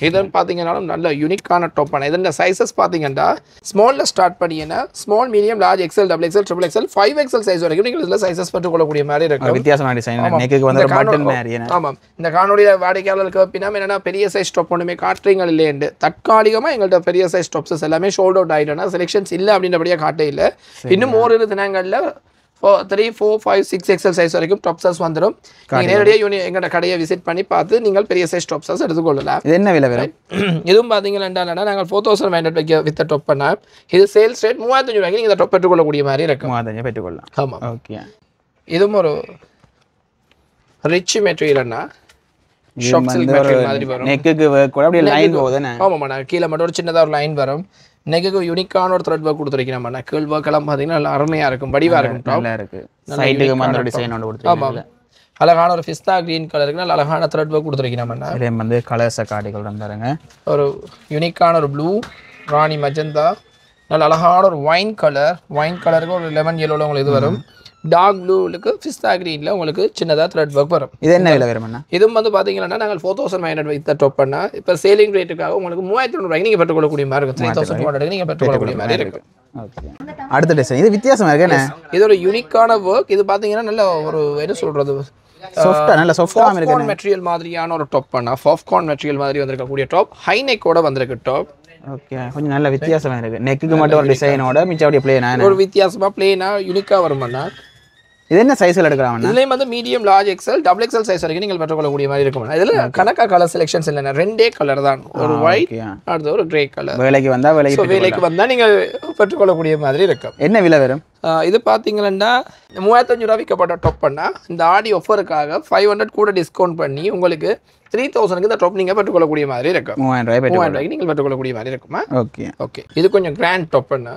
இது பார்த்தீங்கன்னாலும் நல்ல யூனிக்கான டாப் ஆனால் இதோட சைஸஸ் பார்த்தீங்கன்னா ஸ்மாலில் ஸ்டார்ட் பண்ணிங்கன்னா small medium large XL double XL triple XL 5XL size வரைக்கும் நீங்கள் இதில் சைஸஸ் பெற்றுக்கொள்ளக்கூடிய மாதிரி இருக்கும் வித்தியாசமான டிசைன் நெக்குக்கு வந்து ஒரு பட்டன் மாதிரி ஆமாம் இந்த காணொலியில வாடிக்கையாளர்களுக்கு அப்படின்னா என்னன்னா பெரிய சைஸ் டாப் ஒன்றுமே காட்டுறீங்க இல்லையண்டு தற்காலிகமாக எங்கள்கிட்ட பெரிய சைஸ் டாப்ஸஸ் எல்லாமே ஷோல்ட் அவுட் ஆகிட்டோம்னா செலெக்ஷன்ஸ் இல்லை அப்படின்றபடியாக காட்டே இல்லை இன்னும் ஒரு தினங்களில் 3, 4, 5, 6XL சைஸ் வரைக்கும் டாப்ஸஸ் வந்துடும் நீங்கள் நேரடியாக எங்களோட கடையை விசிட் பண்ணி பார்த்து நீங்கள் பெரிய சைஸ் டாப்ஸஸ் எடுத்துக்கொள்ளலாம் இது என்ன விலை வரும் இதுவும் பார்த்தீங்கன்னா நாங்கள் 4000 வைக்க வித்த டாப் பண்ணால் இது சேல்ஸ் ரேட் 3500 ரூபாய்க்கு நீங்கள் இந்த டாப் பெற்றுக்கொள்ளக்கூடிய மாதிரி இருக்கும் 3500 பெற்றுக்கொள்ளலாம் ஆமாம் ஓகே இதுவும் ஒரு ரிச் மெட்டீரியல்னா ஷாப் சில்க் மெட்டீரியல் மாதிரி வரும் நெக்குக்கு கூட அப்படியே லைன் போகுதுனே ஆமாம்மா கீழே மட்டும் ஒரு சின்னதாக ஒரு லைன் வரும் நெக்குக்கு யூனிக்கான ஒரு த்ரெட் ஒர்க் கொடுத்துருக்கீங்க கீழ் ஒர்க் எல்லாம் பார்த்தீங்கன்னா நல்லா அருமையாக இருக்கும் வடிவாக இருக்கும் நல்லா இருக்கு சைடுக்கு வந்து டிசைன் ஒன்று கொடுத்துருக்கீங்க ஆமாம் அழகான ஒரு பிஸ்தா கிரீன் கலருக்கு நல்ல அழகான த்ரெட் ஒர்க் கொடுத்துருக்கீங்க இதே வந்து கலர்ஸை காட்டிகள் பாருங்க ஒரு யூனிக்கான ஒரு ப்ளூ ராணி மஜந்தா நல்ல அழகான ஒரு ஒயின் கலருக்கு ஒரு லெமன் yellowல உங்களுக்கு இது வரும் டார்க் ப்ளூலுக்கு பிஸ்தா கிரீனில் உங்களுக்கு சின்னதாக த்ரெட் ஒர்க் வரும் இது என்ன விலை வரும்னா இதுவும் வந்து பார்த்தீங்கன்னா நாங்கள் 4500 வைத்த டாப் பண்ணால் இப்போ சேலிங் ரேட்டுக்காக உங்களுக்கு 3200 ரூபாய்க்கு நீங்கள் பெற்றுக்கொள்ளக்கூடிய மாதிரி இருக்கும் 3200 நீங்கள் பெற்றுக்கொள்ளக்கூடிய மாதிரி இருக்கும் அடுத்த டிசைன் இது வித்தியாசமா இருக்கு இது ஒரு யூனிக்கான ஒர்க் இது பார்த்தீங்கன்னா நல்ல ஒரு என்ன சொல்றது சாஃப்ட்டா நல்ல சாஃப்ட்டா இருக்கு மெட்டீரியல் மாதிரியான ஒரு டாப் பண்ணா பாப்கார்ன் மெட்டீரியல் மாதிரி வந்திருக்கக்கூடிய டாப் ஹை நெக்கோட வந்திருக்கு டாப் ஓகே கொஞ்சம் நல்ல வித்தியாசமா இருக்கு நெக்குக்கு மட்டும் ஒரு டிசைனோட மிச்சம் அப்படியே பிளேனா ஒரு வித்தியாசமா பிளேனா யூனிக்கா வரும்னா இது என்ன சைஸ்ல எடுக்கலாம் இதுலயும் வந்து medium large XL double XL size வரைக்கும் நீங்கள் பெற்றுக்கொள்ளக்கூடிய மாதிரி இருக்கும் இதுல கணக்கா கலர் செலெக்ஷன்ஸ் இல்லைன்னா ரெண்டே கலர் தான் ஒரு ஒயிட் அடுத்து ஒரு கிரே கலர் வேலைக்கு வந்தா நீங்கள் பெற்றுக்கொள்ளக்கூடிய மாதிரி இருக்கும் என்ன விலை வரும் இது பார்த்தீங்கன்னா 3500 ரூபா விற்கப்பட்ட டாப் பண்ணா இந்த ஆடி ஆஃபருக்காக 500 கூட டிஸ்கவுண்ட் பண்ணி உங்களுக்கு 3000க்கு இந்த டாப் நீங்கள் பெற்றுக்கொள்ளக்கூடிய மாதிரி இருக்கும் 3000 ரூபாய்க்கு நீங்கள் பெற்றுக்கொள்ளக்கூடிய மாதிரி இருக்குமா ஓகே ஓகே இது கொஞ்சம் கிராண்ட் டாப் பண்ணா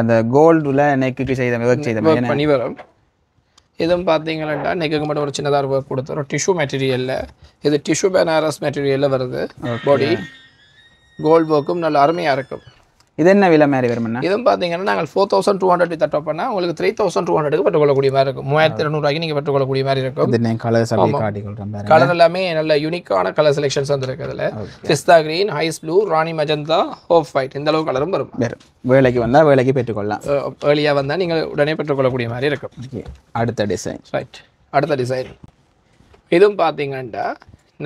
அந்த கோல்டுல நெக்குக்கு செய்த ஒர்க் பண்ணி வரும் இதுவும் பார்த்தீங்கன்னா நெக்குக்கு மட்டும் ஒரு சின்னதாக ஒர்க் கொடுத்து ஒரு டிஷ்யூ மெட்டீரியலில் இது டிஷ்யூ பனாரஸ் மெட்டீரியலில் வருது பாடி கோல்டு ஒர்க்கும் நல்ல அருமையாக இருக்கும் இது என்ன விலை மாதிரி வரும்னா இதுவும் பார்த்தீங்கன்னா நாங்கள் 4200 வித் டாப் பண்ணால் உங்களுக்கு 3200க்கு பெற்றுக்கொள்ளக்கூடிய மாதிரி இருக்கும் 3200 ரூபாய்க்கு நீங்கள் பெற்றுக்கொள்ளக்கூடிய மாதிரி இருக்கும் கலர் எல்லாமே நல்ல யூனிக்கான கலர் செலெக்ஷன்ஸ் வந்துருக்கு அதில் pista green ice blue Rani magenta off white இந்த அளவு கலரும் வரும் வேலைக்கு வந்தால் வேலைக்கு பெற்றுக்கொள்ளலாம் ஏர்லியாக வந்தால் நீங்கள் உடனே பெற்றுக்கொள்ளக்கூடிய மாதிரி இருக்கும் அடுத்த டிசைன் ரைட் அடுத்த டிசைன் இதுவும் பார்த்தீங்கன்னா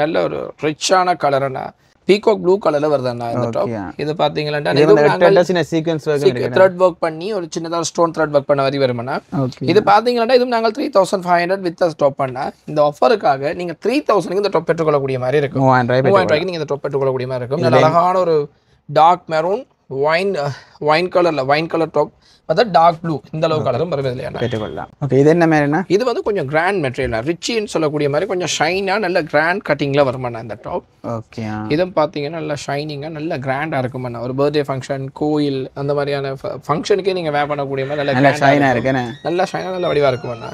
நல்ல ஒரு ரிச்சான கலர்னா பீகாக் ப்ளூ கலர்ல வருதுண்ணா இந்த டாப் இது பாத்தீங்கன்னா த்ரெட் ஒர்க் பண்ணி ஒரு சின்னதா ஸ்டோன் த்ரெட் ஒர்க் பண்ண மாதிரி வரும்னா இது பாத்தீங்கன்னா இதுவும் நாங்கள் 3500 வித் டாப் பண்ணா இந்த ஆஃபருக்காக நீங்க 3000க்கு இந்த டாப் பெற்றுக்கொள்ளக்கூடிய மாதிரி இருக்கும் 3000 ரூபாய்க்கு நீங்க இந்த டாப் பெற்றுக்கொள்ளக்கூடிய மாதிரி இருக்கும் நல்ல அழகான ஒரு dark maroon wine colour top பார்த்தா டார்க் ப்ளூ இந்த அளவு கலரும் வருது இல்லையா பெற்றுக்கொள்ளலாம். ஓகே, இது என்ன மாதிரினா? இது வந்து கொஞ்சம் கிராண்ட் மெட்டீரியல், ரிச்சின்னு சொல்லக்கூடிய மாதிரி கொஞ்சம் ஷைனாக நல்ல கிராண்ட் கட்டிங்கில் வருமாண்ணா இந்த டாப். ஓகே, இதுவும் பார்த்தீங்கன்னா நல்லா ஷைனிங்காக நல்ல கிராண்டாக இருக்குமாண்ணா. ஒரு பர்த்டே ஃபங்க்ஷன், கோயில் அந்த மாதிரியான ஃபங்க்ஷனுக்கே நீங்கள் வேர் பண்ணக்கூடிய மாதிரி நல்லா ஷைனாக இருக்குண்ணே. நல்லா ஷைனாக நல்ல வடிவாக இருக்குமாண்ணா.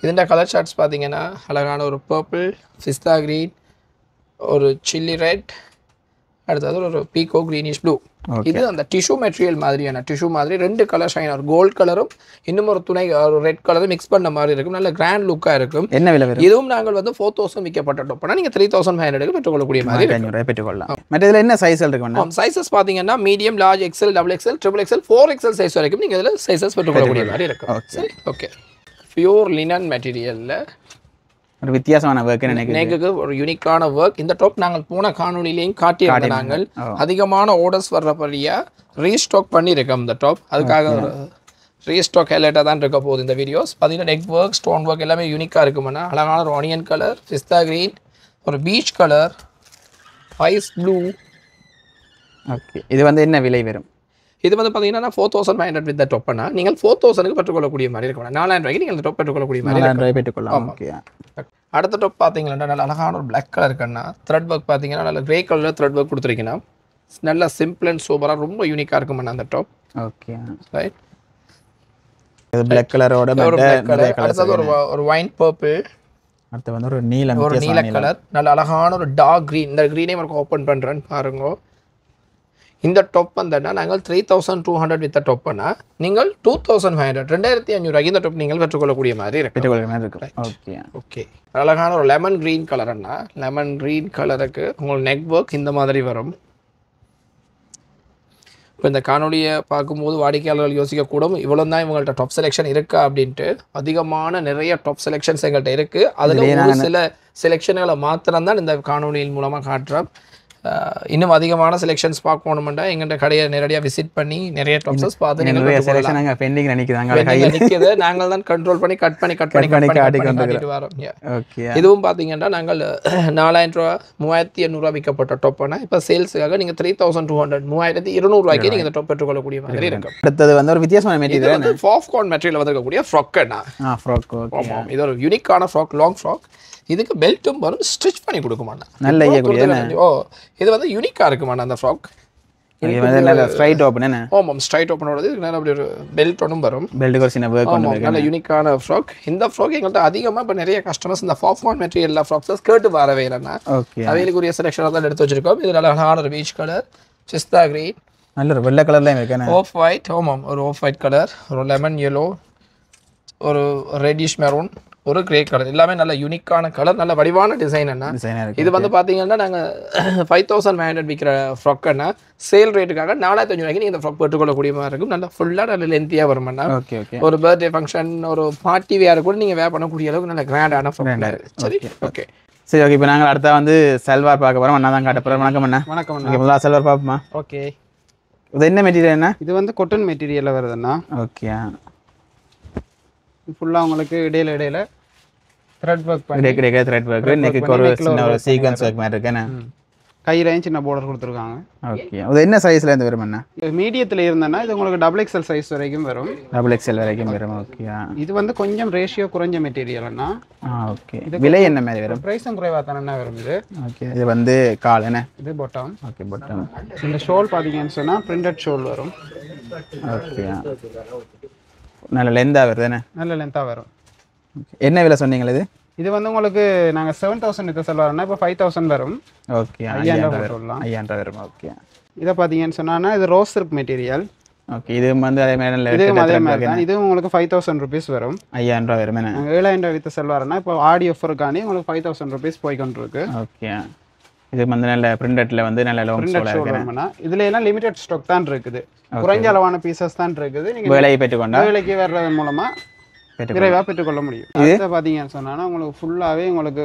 இதுன்ற கலர் ஷார்ட்ஸ் பார்த்தீங்கன்னா அழகான ஒரு பர்பிள், பிஸ்தா க்ரீன், ஒரு சில்லி ரெட், அடுத்தது ஒரு பீகோ க்ரீனிஷ் ப்ளூ. இது அந்த டிஷ்யூ மெட்டீரியல் மாதிரியான டிஷ்யூ மாதிரி 2 கலர் ஷைன், ஒரு கோல்ட் கலரும் இன்னும் ஒரு துணை ஒரு ரெட் கலரும் மிக்ஸ் பண்ண மாதிரி இருக்கும். நல்ல கிராண்ட் லுக்காக இருக்கும். என்ன விலை வரும்? இதுவும் நாங்கள் வந்து 4000 விற்கப்பட்ட டாப்னா நீங்கள் 3500 பெற்றுக்கொள்ளக்கூடிய மாதிரி பெற்றுக்கொள்ளலாம். மற்ற இதில் என்ன சைஸ் இருக்கும்? சைஸஸ் பார்த்தீங்கன்னா medium, large, XL, double XL, triple XL, 4XL size வரைக்கும் நீங்கள் இதில் சைஸஸ் பெற்றுக்கொள்ளக்கூடிய மாதிரி இருக்கும். சரி, ஓகே. பியூர் லினன் மெட்டீரியலில் ஒரு வித்தியாசமான ஒர்க் நெக்குக்கு ஒரு யூனிக்கான ஒர்க். இந்த டாப் நாங்கள் போன காணொலியிலையும் காட்டியிருந்த நாங்கள் அதிகமான ஆர்டர்ஸ் வர்றபடியாக ரீஸ்டாக் பண்ணியிருக்கோம் இந்த டாப். அதுக்காக ஒரு ரீஸ்டாக் ஹைலைட்டாக தான் இருக்க போகுது இந்த வீடியோஸ். பார்த்தீங்கன்னா நெக் ஒர்க், ஸ்டோன் ஒர்க் எல்லாமே யூனிக்காக இருக்குமாண்ணா. அழகான ஒரு ஆனியன் கலர், பிஸ்தா க்ரீன், ஒரு peach colour, ice blue. Okay, இது வந்து என்ன விலை வரும்? இது வந்து பார்த்தீங்கன்னா 4500 வித் டாப்னா நீங்கள் 4000க்கு பெற்றுக்கொள்ளக்கூடிய மாதிரி இருக்கும். 4000 ரூபாய்க்கு நீங்கள் இந்த டாப் பெற்றுக்கொள்ளக்கூடிய மாதிரி 4000 ரூபாய் பெற்றுக்கொள்ளலாம். ஓகே. அடுத்த டாப் பார்த்தீங்கன்னா நல்ல அழகான ஒரு பிளாக் கலர் இருக்குன்னா த்ரெட் ஒர்க் பார்த்தீங்கன்னா நல்ல கிரே கலரில் த்ரெட் ஒர்க் கொடுத்துருக்கீங்கன்னா நல்லா சிம்பிள் அண்ட் சூப்பராக ரொம்ப யூனிக்காக இருக்குமாண்ணா அந்த டாப். Okay, right. இது பிளாக் கலரோட அடுத்தது ஒரு வைன் பர்பிள், அடுத்து வந்து ஒரு நீல கலர், நல்ல அழகான ஒரு டார்க் க்ரீன். இந்த க்ரீனே எனக்கு ஓப்பன் பண்ணுறேன்னு பாருங்க. இந்த டாப் வந்தா நாங்கள் 3200 வித் டாப் பண்ணா நீங்கள் 2500 2500 இந்த டாப் நீங்கள் பெற்றுக்கொள்ளக்கூடிய மாதிரி இருக்கு. Okay, okay. அழகான ஒரு லெமன் க்ரீன் கலர்னா லெமன் க்ரீன் கலருக்கு உங்களுக்கு நெக் ஒர்க் இந்த மாதிரி வரும். இப்போ இந்த காணொலியை பார்க்கும்போது வாடிக்கையாளர்கள் யோசிக்கக்கூடும் இவ்வளோ தான் இவங்கள்ட்ட டாப் செலெக்ஷன் இருக்கா அப்படின்ட்டு. அதிகமான நிறைய டாப் செலெக்ஷன்ஸ் எங்கள்கிட்ட இருக்குது. அதில் ஒரு சில செலெக்ஷன்களை மாத்திரம் தான் இந்த காணொலியின் மூலமாக காட்டுறோம். இன்னும் அதிகமான செலெக்ஷன்ஸ் பார்க்கணுமெண்டா எங்கள்கிட்ட கடையை நேரடியாக விசிட் பண்ணி நிறைய டாப்ஸஸ் பார்த்து நிற்கிது. நாங்கள் தான் கண்ட்ரோல் பண்ணி கட் பண்ணி காட்டிட்டு வரோம். இதுவும் பார்த்தீங்கன்னா நாங்கள் 4000 ரூபா 3800 விற்கப்பட்ட டாப்னா இப்போ சேல்ஸுக்காக நீங்கள் 3200 3200 ரூபாய்க்கு நீங்கள் இந்த டாப் பெற்றுக்கொள்ளக்கூடிய மாதிரி இருக்கும். அடுத்தது வந்து ஒரு வித்தியாசமான மெட்டீரியல், பாப்கார்ன் மெட்டீரியல் வந்திருக்கக்கூடிய ஃப்ராக்னா. இது ஒரு யூனிக்கான ஃப்ராக், லாங் ஃப்ராக். இதுக்கு பெல்ட்டும் வரும், ஸ்டிச் பண்ணி கொடுக்குமாண்ணா. நல்ல இது வந்து யூனிக்காக இருக்குமாண்ணா அந்த ஃப்ராக். Straight open. ஆமாம், ஸ்ட்ரைட் ஓப்பனோட இதுக்கு நல்ல அப்படி ஒரு பெல்ட் ஒன்றும் வரும். பெல்ட்டுக்கு ஒரு சின்ன ஒர்க் பண்ணுவாங்க. நல்ல யூனிக்கான ஃப்ராக். இந்த ஃப்ராக் எங்கள்கிட்ட அதிகமாக இப்போ நிறைய கஸ்டமர்ஸ் இந்த பாப்கார்ன் மெட்டீரியல் ஃப்ராக்ஸஸ் கேட்டு வரவே இல்லைன்னா அவைகளுக்குரிய செலெக்ஷனாக தான் எடுத்து வச்சிருக்கோம். இது நல்ல அழகான ஒரு பீச் கலர், பிஸ்தா க்ரீன், நல்ல ஒரு வெள்ளை கலர்ல இருக்கு, ஆஃப் ஒயிட். ஆமாம், ஒரு ஆஃப் ஒயிட் கலர், ஒரு லெமன் yellow, ஒரு ரெட்டிஷ் மெரூன், ஒரு கிரே கலர். எல்லாமே நல்ல யூனிக்கான கலர், நல்ல வடிவான டிசைன். இது வந்து பார்த்தீங்கன்னா நாங்கள் 5500 விற்கிற ஃப்ராக்னா சேல் ரேட்டுக்காக 4500 ரூபாய்க்கு நீங்கள் இந்த ஃப்ராக் பெற்றுக்கொள்ளக்கூடிய மாதிரி இருக்கும். நல்லா ஃபுல்லாக நல்ல லென்த்தியாக வருமாண்ணா. ஒரு பர்த்டே ஃபங்க்ஷன், ஒரு பார்ட்டி வேறு கூட நீங்கள் வேர் பண்ணக்கூடிய அளவுக்கு நல்ல கிராண்டான ஃப்ராக். சரி, ஓகே. சரி, ஓகே. இப்போ நாங்கள் அடுத்த வந்து சல்வார் பார்க்க போகிறோம். அண்ணா தான் காட்ட போகிறோம். வணக்கம் அண்ணா. வணக்கம். முதல்ல சல்வார் பார்ப்போமா? ஓகே. இது என்ன மெட்டீரியல் அண்ணா? இது வந்து கொட்டன் மெட்டீரியலில் வருதுண்ணா. ஓகே. ஃபுல்லாக உங்களுக்கு இடையில த்ரெட் ஒர்க் பண்ணி த்ரெட் ஒர்க், நெக்குக்கு ஒரு சின்ன ஒரு சீக்வென்ஸ் ஒர்க் மாதிரி இருக்குண்ணே. கையிலையும் சின்ன பார்டர் கொடுத்துருக்காங்க. ஓகே. அது என்ன சைஸ்ல இருந்து வரும் அண்ணா? மீடியத்தில் இருந்தேன்னா இது உங்களுக்கு டபுள் எக்ஸல் சைஸ் வரைக்கும் வரும். டபுள் எக்ஸல் வரைக்கும் வரும். ஓகே. இது வந்து கொஞ்சம் ரேஷியோ குறைஞ்ச மெட்டீரியல்னா. ஓகே. விலை என்ன மாதிரி வரும்? ப்ரைஸும் குறைவாக தானே வரும் இது. ஓகே. இது வந்து கால் என்ன? இது பாட்டம். Okay, bottom. இந்த ஷோல் பார்த்தீங்கன்னு சொன்னால் பிரிண்டட் ஷோல் வரும். ஓகே. நல்ல லென்த்தாக வருது என்ன? நல்ல லென்த்தாக வரும். என்ன விலை சொன்னீங்களா இது? இது வந்து உங்களுக்கு நாங்கள் 7000 இதை சொல்லுவாருன்னா இப்போ 5000 வரும். ஓகே. 5000 சொல்லலாம். 5000 வரும். ஓகே. இதை பார்த்தீங்கன்னு சொன்னால் இது ரோஸ் சில்க் மெட்டீரியல். ஓகே. இது வந்து அதே மாதிரி இது உங்களுக்கு 5000 rupees வரும். 5000 ரூபா வரும். 7000 வித்து செல்வாருன்னா இப்போ ஆடி ஆஃபருக்காண்டி உங்களுக்கு 5000 rupees போய்கொண்டு இருக்கு. ஓகே. இது வந்து நல்ல பிரிண்டட்ல வந்து நல்ல லாங் ஸ்டோல் இருக்குன்னா இதுல எல்லாம் லிமிடெட் ஸ்டாக் தான் இருக்குது. குறைஞ்ச அளவான பீசஸ் தான் இருக்குது. நீங்க விலையை பெற்றுக்கொண்டா விலைக்கு வர்றது மூலமா விரைவா பெற்றுக்கொள்ள முடியும். இதை பார்த்தீங்கன்னு சொன்னா உங்களுக்கு ஃபுல்லாவே உங்களுக்கு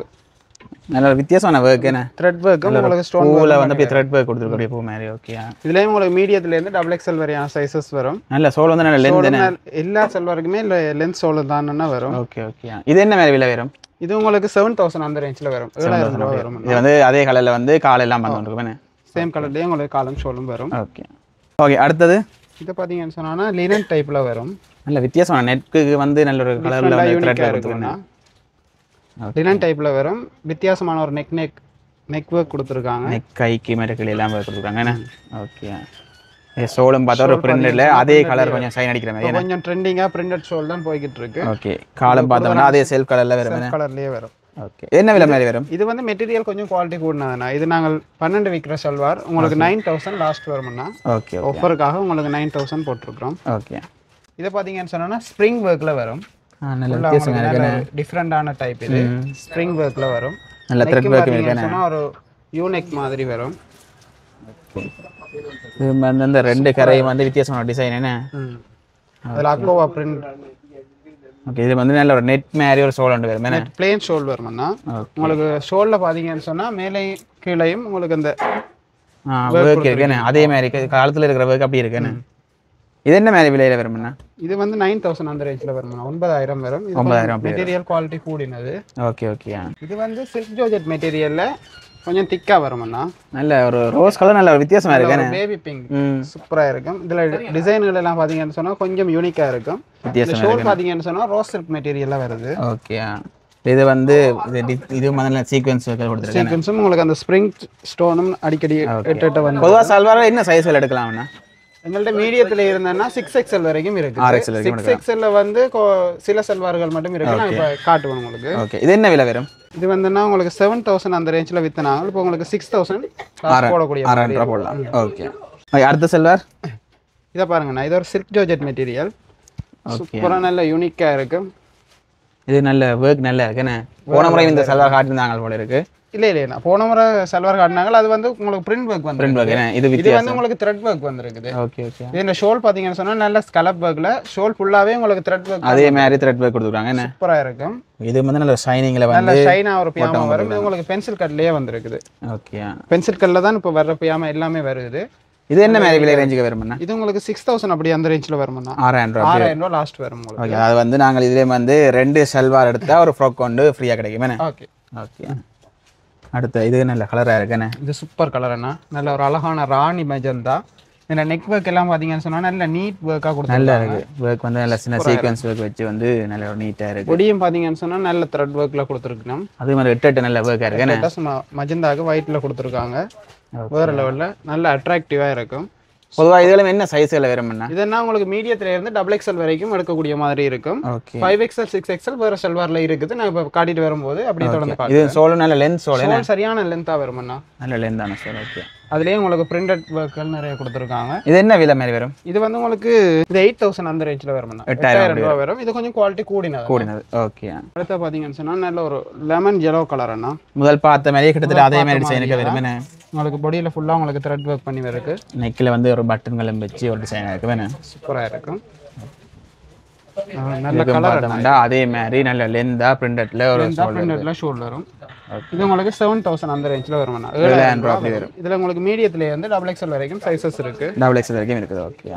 நல்ல வித்தியாசமான ஒர்க் என்ன? த்ரெட் ஒர்க், உங்களுக்கு ஸ்டோன் பூல வந்து அப்படியே த்ரெட் ஒர்க் கொடுத்துருக்கக்கூடிய பூ மாதிரி. ஓகே. இதுலயும் உங்களுக்கு மீடியத்துல இருந்து டபுள் எக்ஸ்எல் வரையான சைஸஸ் வரும். நல்ல சோல் வந்து நல்ல லென்த் எல்லா செல்வருக்குமே லென்த் சோல் தானன்னா வரும். ஓகே. ஓகே. இது என்ன மாதிரி விலை வரும்? இது உங்களுக்கு 7000 அந்த ரேஞ்சில் வரும். 7000 வரும். இது வந்து அதே கலர்ல வந்து கால் எல்லாம் வந்துருக்கும். சேம் கலர்லயே உங்களுக்கு காலம் ஷோலும் வரும். ஓகே. ஓகே அடுத்தது இதை பார்த்தீங்கன்னு சொன்னா லினன் டைப்ல வரும். நல்ல வித்தியாசமான நெக்கு வந்து நல்ல ஒரு கலர்ல வந்து த்ரெட் இருக்குன்னா லினன் டைப்ல வரும். வித்தியாசமான ஒரு நெக் ஒர்க் கொடுத்துருக்காங்க. நெக் கைக்கு மெட்டல் எல்லாம் கொடுத்துருக்காங்க. ஓகே சோலும் பார்த்தா ஒரு பிரிண்டட்ல அதே கலர் கொஞ்சம் ஷைன் அடிக்கிற மாதிரி கொஞ்சம் ட்ரெண்டிங்கா பிரிண்டட் ஷோல் தான் போய்கிட்டு இருக்கு. ஓகே காலம் பார்த்தோம்னா அதே செல்ஃப் கலர்ல வரும். கலர்லயே வரும். ஓகே என்ன விலை மாதிரி வரும்? இது வந்து மெட்டீரியல் கொஞ்சம் குவாலிட்டி கூடனா. இது நாங்கள் 12 விற்கிற சல்வார் உங்களுக்கு 9000 லாஸ்ட் வரும்னா. ஓகே ஆஃபருக்காக உங்களுக்கு 9000 போட்டுருக்கோம். ஓகே இதை பார்த்தீங்கன்னு சொன்னா ஸ்ப்ரிங் ஒர்க்ல வரும். நல்ல வித்தியாசமா இருக்கு. டிஃபரண்டான டைப் இது. ஸ்ப்ரிங் ஒர்க்ல வரும். நல்ல த்ரெட் ஒர்க் இருக்குன்னா ஒரு யூனிக் மாதிரி வரும். இது வந்து அந்த ரெண்டு கரையும் வந்து வித்தியாசமான டிசைன் என்ன? அதுல அக்லோவா பிரிண்ட். ஓகே இது வந்து நல்ல ஒரு நெட் மாதிரி ஒரு ஷோல் வந்து வரும். நெட் ப்ளேன் ஷோல் வரும்னா உங்களுக்கு ஷோல்ல பாத்தீங்கன்னு சொன்னா மேலே கீழேயும் உங்களுக்கு அந்த வர்க் இருக்குன்னு அதே மாதிரி காலத்துல இருக்கிற வர்க் அப்படி இருக்குன்னு. இது என்ன மாதிரி விலையில வரும்னா? இது வந்து 9000 அந்த ரேஞ்ச்ல வரும்னா 9000 வரும். இது 9000 மெட்டீரியல் குவாலிட்டி கூடினது. ஓகே ஓகே இது வந்து சில்க் ஜார்ஜெட் மெட்டீரியல்ல கொஞ்சம் திக்கா வரும்னா. நல்ல ஒரு ரோஸ் கலர் நல்ல ஒரு வித்தியாசமா இருக்கு. பேபி பிங்க் சூப்பரா இருக்கும். இதுல டிசைன்கள் எல்லாம் பாத்தீங்கன்னு சொன்னா கொஞ்சம் யூனிக்கா இருக்கும். வித்தியாசமா ஷோல் பாத்தீங்கன்னு சொன்னா ரோஸ் சில்க் மெட்டீரியல்ல வருது. ஓகே இது வந்து இது மாதிரி சீக்வென்ஸ் கொடுத்துருக்கேன். சீக்வென்ஸும் உங்களுக்கு அந்த ஸ்ப்ரிங் ஸ்டோனும் அடிக்கடி எட்ட வந்து. பொதுவா சல்வார் என்ன சைஸ்ல எடுக்கலாம்னா? எங்கள்ட்ட மீடியத்துல இருந்தேன்னா 6XL வரைக்கும் இருக்கு. 6XL வந்து சில சல்வார்கள் மட்டும் இருக்கு. நான் இப்ப காட்டுவேன் உங்களுக்கு. ஓகே இது என்ன விலை வரும்? இது வந்துன்னா உங்களுக்கு 7000 அந்த ரேஞ்ச்ல வித்தனாங்க. இப்போ உங்களுக்கு 6000 போடக்கூடிய 6000 போடலாம். ஓகே அடுத்த சல்வார் இத பாருங்கண்ணா. இது ஒரு சில்க் ஜார்ஜெட் மெட்டீரியல். சூப்பரா நல்ல யூனிக்கா இருக்கு. இது நல்ல வர்க் நல்லா இருக்குண்ணே. போன முறை இந்த சல்வார் காட்டியிருந்தாங்க போல இருக்கு. இல்ல போன முறை சல்வார் காட்டினாங்க. அது வந்து உங்களுக்கு பிரிண்ட் ஒர்க் வந்து இது வந்து உங்களுக்கு த்ரெட் ஒர்க் வந்திருக்குது. ஓகே ஓகே இந்த ஷோல் பாத்தீங்கன்னு சொன்னா நல்ல ஸ்கலப் ஒர்க்ல ஷோல் ஃபுல்லாவே உங்களுக்கு த்ரெட் ஒர்க் அதே மாதிரி த்ரெட் ஒர்க் கொடுத்துருக்காங்க. சூப்பரா இருக்கும். இது வந்து நல்ல ஷைனிங்ல வந்து நல்ல ஷைனா ஒரு பியாமா வரும். இது உங்களுக்கு பென்சில் கட்லயே வந்திருக்குது. ஓகே பென்சில் கட்ல தான் இப்ப வர்ற பியாமா எல்லாமே வருது. இது என்ன மாதிரி விலை ரேஞ்சுக்கு வரும்னா? இது உங்களுக்கு 6000 அப்படி அந்த ரேஞ்ச்ல வரும்னா. 6000 லாஸ்ட் வரும் உங்களுக்கு. ஓகே அது வந்து நாங்க இதுல வந்து ரெண்டு சல்வார் எடுத்தா ஒரு ஃப்ராக் கொண்டு ஃப்ரீயா கிடைக்கும். ஓகே ஓகே அடுத்து இது நல்ல கலரா இருக்குண்ணே. இது சூப்பர் கலர்னா. நல்ல ஒரு அழகான ராணி மெஜந்தா. இந்த நெக் ஒர்க் எல்லாம் பாத்தீங்கன்னு சொன்னா நல்ல நீட் ஒர்க்கா கொடுத்து நல்லா இருக்கு. ஒர்க் வந்து நல்ல சின்ன சீக்வென்ஸ் ஒர்க் வச்சு வந்து நல்ல ஒரு நீட்டா இருக்கு. பொடியும் பாத்தீங்கன்னு சொன்னா நல்ல த்ரெட் ஒர்க்ல கொடுத்துருக்கோம். அதே மாதிரி எட்டு நல்ல ஒர்க்கா இருக்குண்ணே. மஜந்தாக்கு ஒயிட்ல கொடுத்துருக்காங்க. வேற லெவல்ல நல்ல அட்ராக்டிவா இருக்கும். பொதுவா இதெல்லாம் என்ன சைஸ்ல வரும்னா? இதெல்லாம் உங்களுக்கு மீடியத்துல இருந்து XXL வரைக்கும் எடுக்கக்கூடிய மாதிரி இருக்கும். 5XL 6XL வேற சல்வார்ல இருக்குது. நான் இப்ப காட்டிட்டு வரும்போது அப்படியே தொடர்ந்து காட்டுறேன். இது சோல் நல்ல லென்த் சோல் சரியான லென்த்தா வரும்னா. நல்ல லென்த்தான சோல். ஓகே அதுலயே உங்களுக்கு பிரிண்டட் ஒர்க்கள் நிறைய கொடுத்துருக்காங்க. இது என்ன விலை மாதிரி வரும்? இது வந்து உங்களுக்கு இது 8000 அந்த ரேஞ்ச்ல வரும்னா. 8000 ரூபாய் வரும். இது கொஞ்சம் குவாலிட்டி கூடினது. ஓகே அடுத்து பாத்தீங்கன்னு சொன்னா நல்ல ஒரு லெமன் yellow கலர்னா. முதல் பார்த்த மாதிரியே கிட்டத்தட்ட அதே மாதிரி டிசைனுக்கு வரும்னே. உங்களுக்கு பாடியில ஃபுல்லா உங்களுக்கு த்ரெட் ஒர்க் பண்ணி இருக்கு. நெக்ல வந்து ஒரு பட்டன்களும் வச்சு ஒரு டிசைன் இருக்கு வேணே. சூப்பரா இருக்கும். நல்ல கலர் அதே மாதிரி நல்ல லென்த்தா பிரிண்டட்ல ஒரு ஷோல்டர் வரும். இது உங்களுக்கு 7000 அந்த ரேஞ்ச்ல வரும்னா. 7000 ரூபாய் வரும். இதுல உங்களுக்கு மீடியத்துல இருந்து XXL வரைக்கும் சைஸஸ் இருக்கு. XXL வரைக்கும் இருக்குது. ஓகே